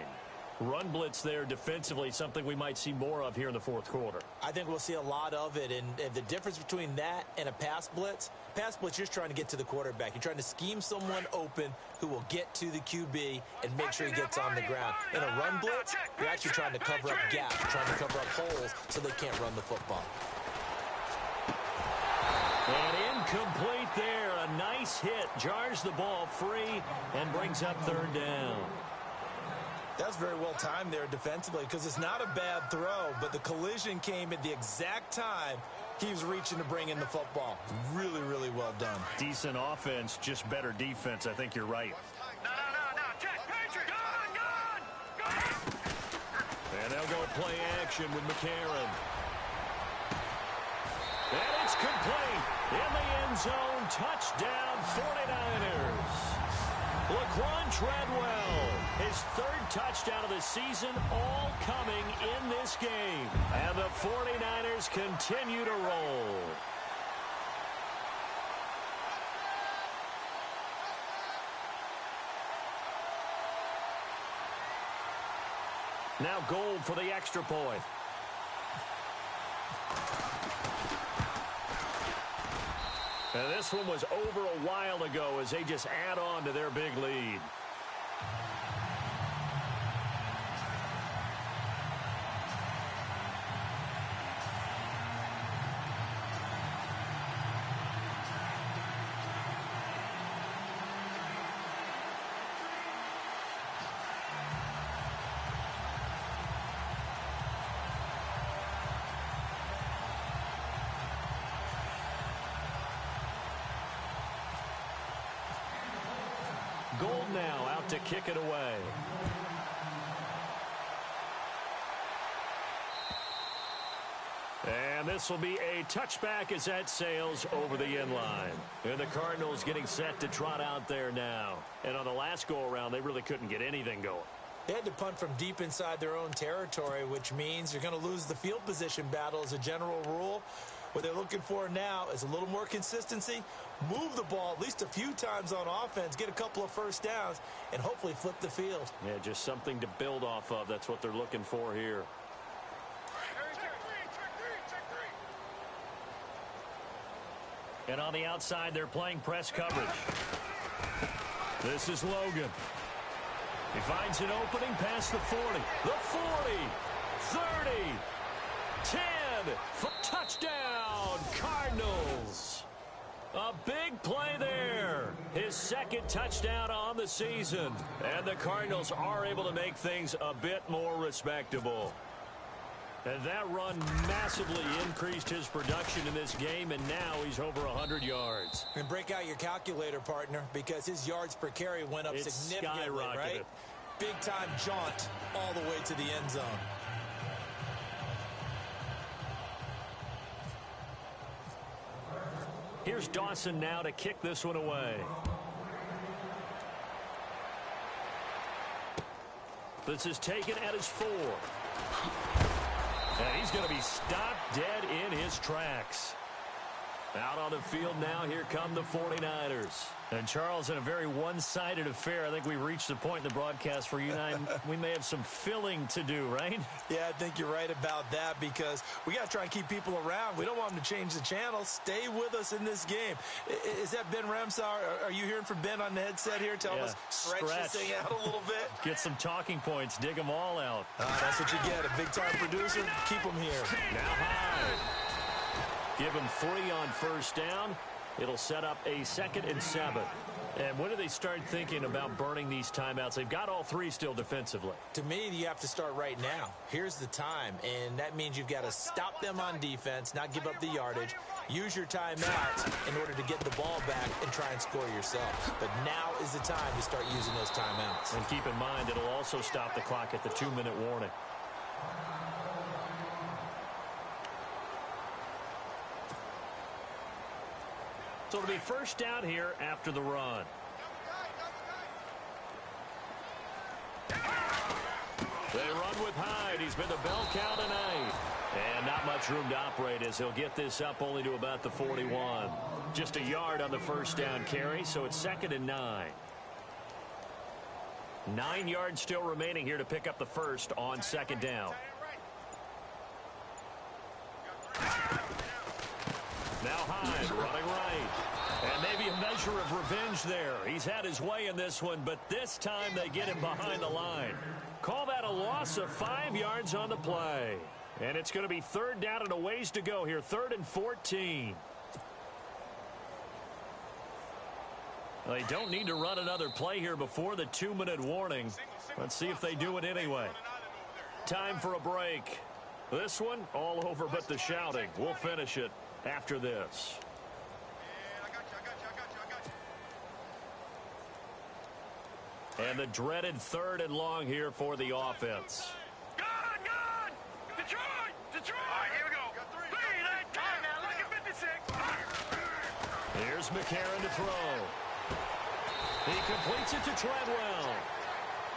Run blitz there defensively, something we might see more of here in the fourth quarter. I think we'll see a lot of it, and the difference between that and a pass blitz, you're just trying to get to the quarterback. You're trying to scheme someone open who will get to the QB and make sure he gets on the ground. In a run blitz, you're actually trying to cover up gaps, trying to cover up holes so they can't run the football. And incomplete there. A nice hit. Jars the ball free and brings up 3rd down. That's very well timed there defensively because it's not a bad throw, but the collision came at the exact time he was reaching to bring in the football. Really, really well done. Decent offense, just better defense. I think you're right. No. Check. Patriot. Gun. And they'll go play action with McCarron. And it's complete. In the end zone. Touchdown 49ers. Laquan Treadwell, his 3rd touchdown of the season, all coming in this game. And the 49ers continue to roll. Now Gold for the extra point. And this one was over a while ago as they just add on to their big lead. Gold now out to kick it away. And this will be a touchback as that sails over the end line. And the Cardinals getting set to trot out there now. And on the last go-around, they really couldn't get anything going. They had to punt from deep inside their own territory, which means you're going to lose the field position battle as a general rule. What they're looking for now is a little more consistency, move the ball at least a few times on offense, get a couple of first downs, and hopefully flip the field. Yeah, just something to build off of. That's what they're looking for here. And on the outside, they're playing press coverage. This is Logan. He finds an opening past the 40. The 40, 30, 10, touchdown, Cardinals. A big play there. His second touchdown on the season. And the Cardinals are able to make things a bit more respectable. And that run massively increased his production in this game, and now he's over 100 yards. And break out your calculator, partner, because his yards per carry went up significantly, right? Big-time jaunt all the way to the end zone. Here's Dawson now to kick this one away. This is taken at his 4. And he's going to be stopped dead in his tracks. Out on the field now, here come the 49ers. And Charles, in a very one-sided affair, I think we reached the point in the broadcast where you and I, we may have some filling to do, right? Yeah, I think you're right about that because we got to try and keep people around. We don't want them to change the channel. Stay with us in this game. Is that Ben Ramsar? Are you hearing from Ben on the headset here? Tell us, stretch this thing out a little bit. Get some talking points. Dig them all out. That's what you get. A big-time producer. Keep them here. Now high. Give him 3 on first down. It'll set up a 2nd and 7. And when do they start thinking about burning these timeouts? They've got all 3 still defensively. To me, you have to start right now. Here's the time, and that means you've got to stop them on defense, not give up the yardage, use your timeouts in order to get the ball back and try and score yourself. But now is the time to start using those timeouts. And keep in mind, it'll also stop the clock at the 2-minute warning. So it'll be first down here after the run. They run with Hyde. He's been the bell cow tonight. And not much room to operate as he'll get this up only to about the 41. Just a yard on the first down carry, so it's 2nd and 9. 9 yards still remaining here to pick up the first on 2nd down. Now Hyde running right. And maybe a measure of revenge there. He's had his way in this one, but this time they get him behind the line. Call that a loss of 5 yards on the play. And it's going to be 3rd down and a ways to go here. 3rd and 14. Well, they don't need to run another play here before the 2-minute warning. Let's see if they do it anyway. Time for a break. This one all over but the shouting. We'll finish it after this. And the dreaded 3rd and long here for the offense. Gone! Detroit! All right, here we go. 3, that time now. Look at 56. Here's McCarron to throw. He completes it to Treadwell.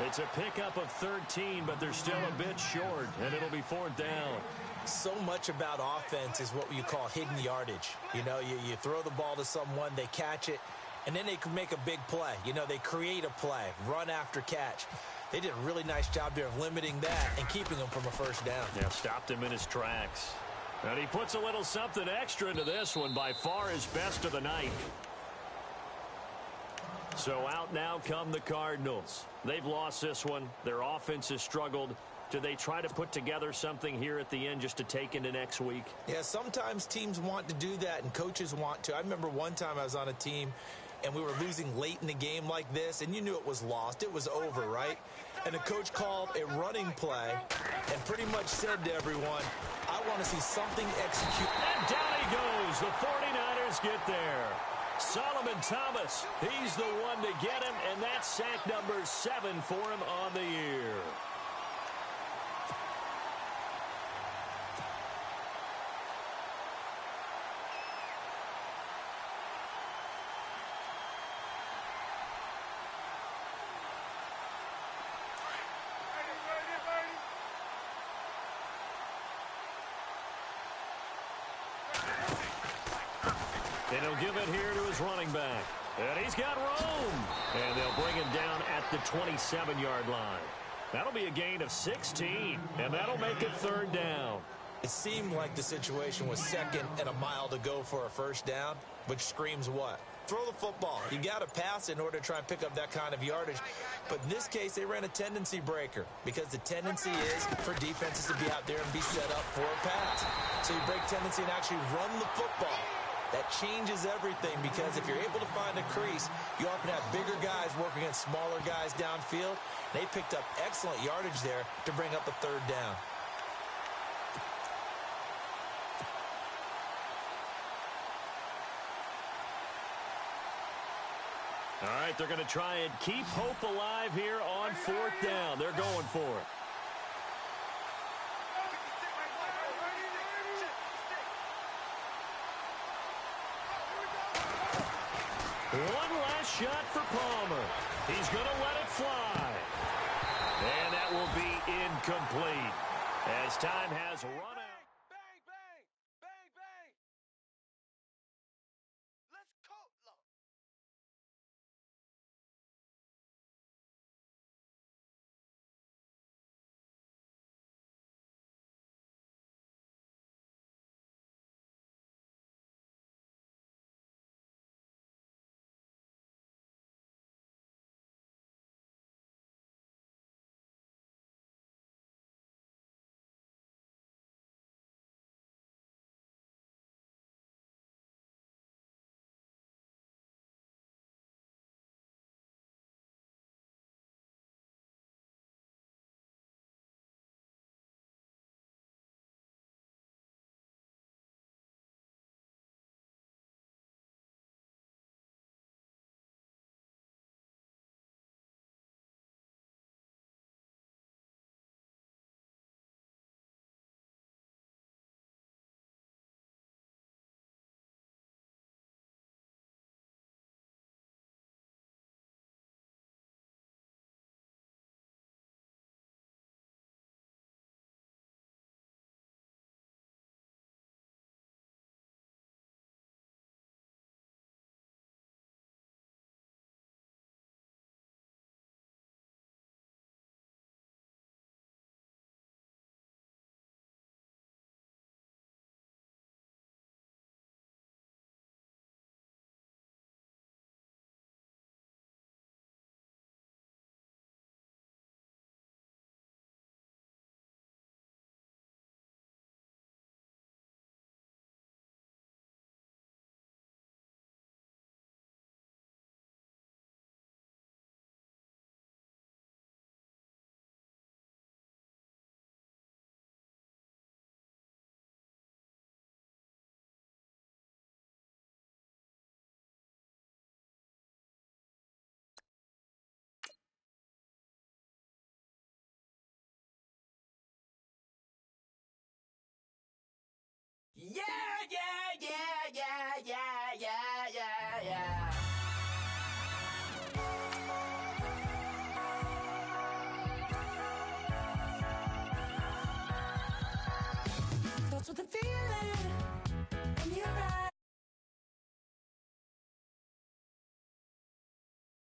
It's a pickup of 13, but they're still a bit short, and it'll be 4th down. So much about offense is what you call hidden yardage. You know, you throw the ball to someone, they catch it, and then they can make a big play. You know, they create a play, run after catch. They did a really nice job there of limiting that and keeping him from a first down. Yeah, stopped him in his tracks. And he puts a little something extra into this one, by far his best of the night. So out now come the Cardinals. They've lost this one. Their offense has struggled. Do they try to put together something here at the end just to take into next week? Yeah, sometimes teams want to do that and coaches want to. I remember one time I was on a team and we were losing late in the game like this, and you knew it was lost. It was over, right? And the coach called a running play and pretty much said to everyone, I want to see something execute. And down he goes. The 49ers get there. Solomon Thomas, he's the one to get him, and that's sack number 7 for him on the year. And he'll give it here to his running back. And he's got room. And they'll bring him down at the 27-yard line. That'll be a gain of 16. And that'll make it 3rd down. It seemed like the situation was 2nd and a mile to go for a first down, which screams what? Throw the football. You got to pass in order to try and pick up that kind of yardage. But in this case, they ran a tendency breaker because the tendency is for defenses to be out there and be set up for a pass. So you break tendency and actually run the football. That changes everything because if you're able to find a crease, you often have bigger guys working against smaller guys downfield. They picked up excellent yardage there to bring up a 3rd down. All right, they're going to try and keep hope alive here on 4th down. They're going for it. One last shot for Palmer. He's going to let it fly. And that will be incomplete as time has run out. Bang, bang, bang, bang. Let's go. Yeah, yeah, yeah.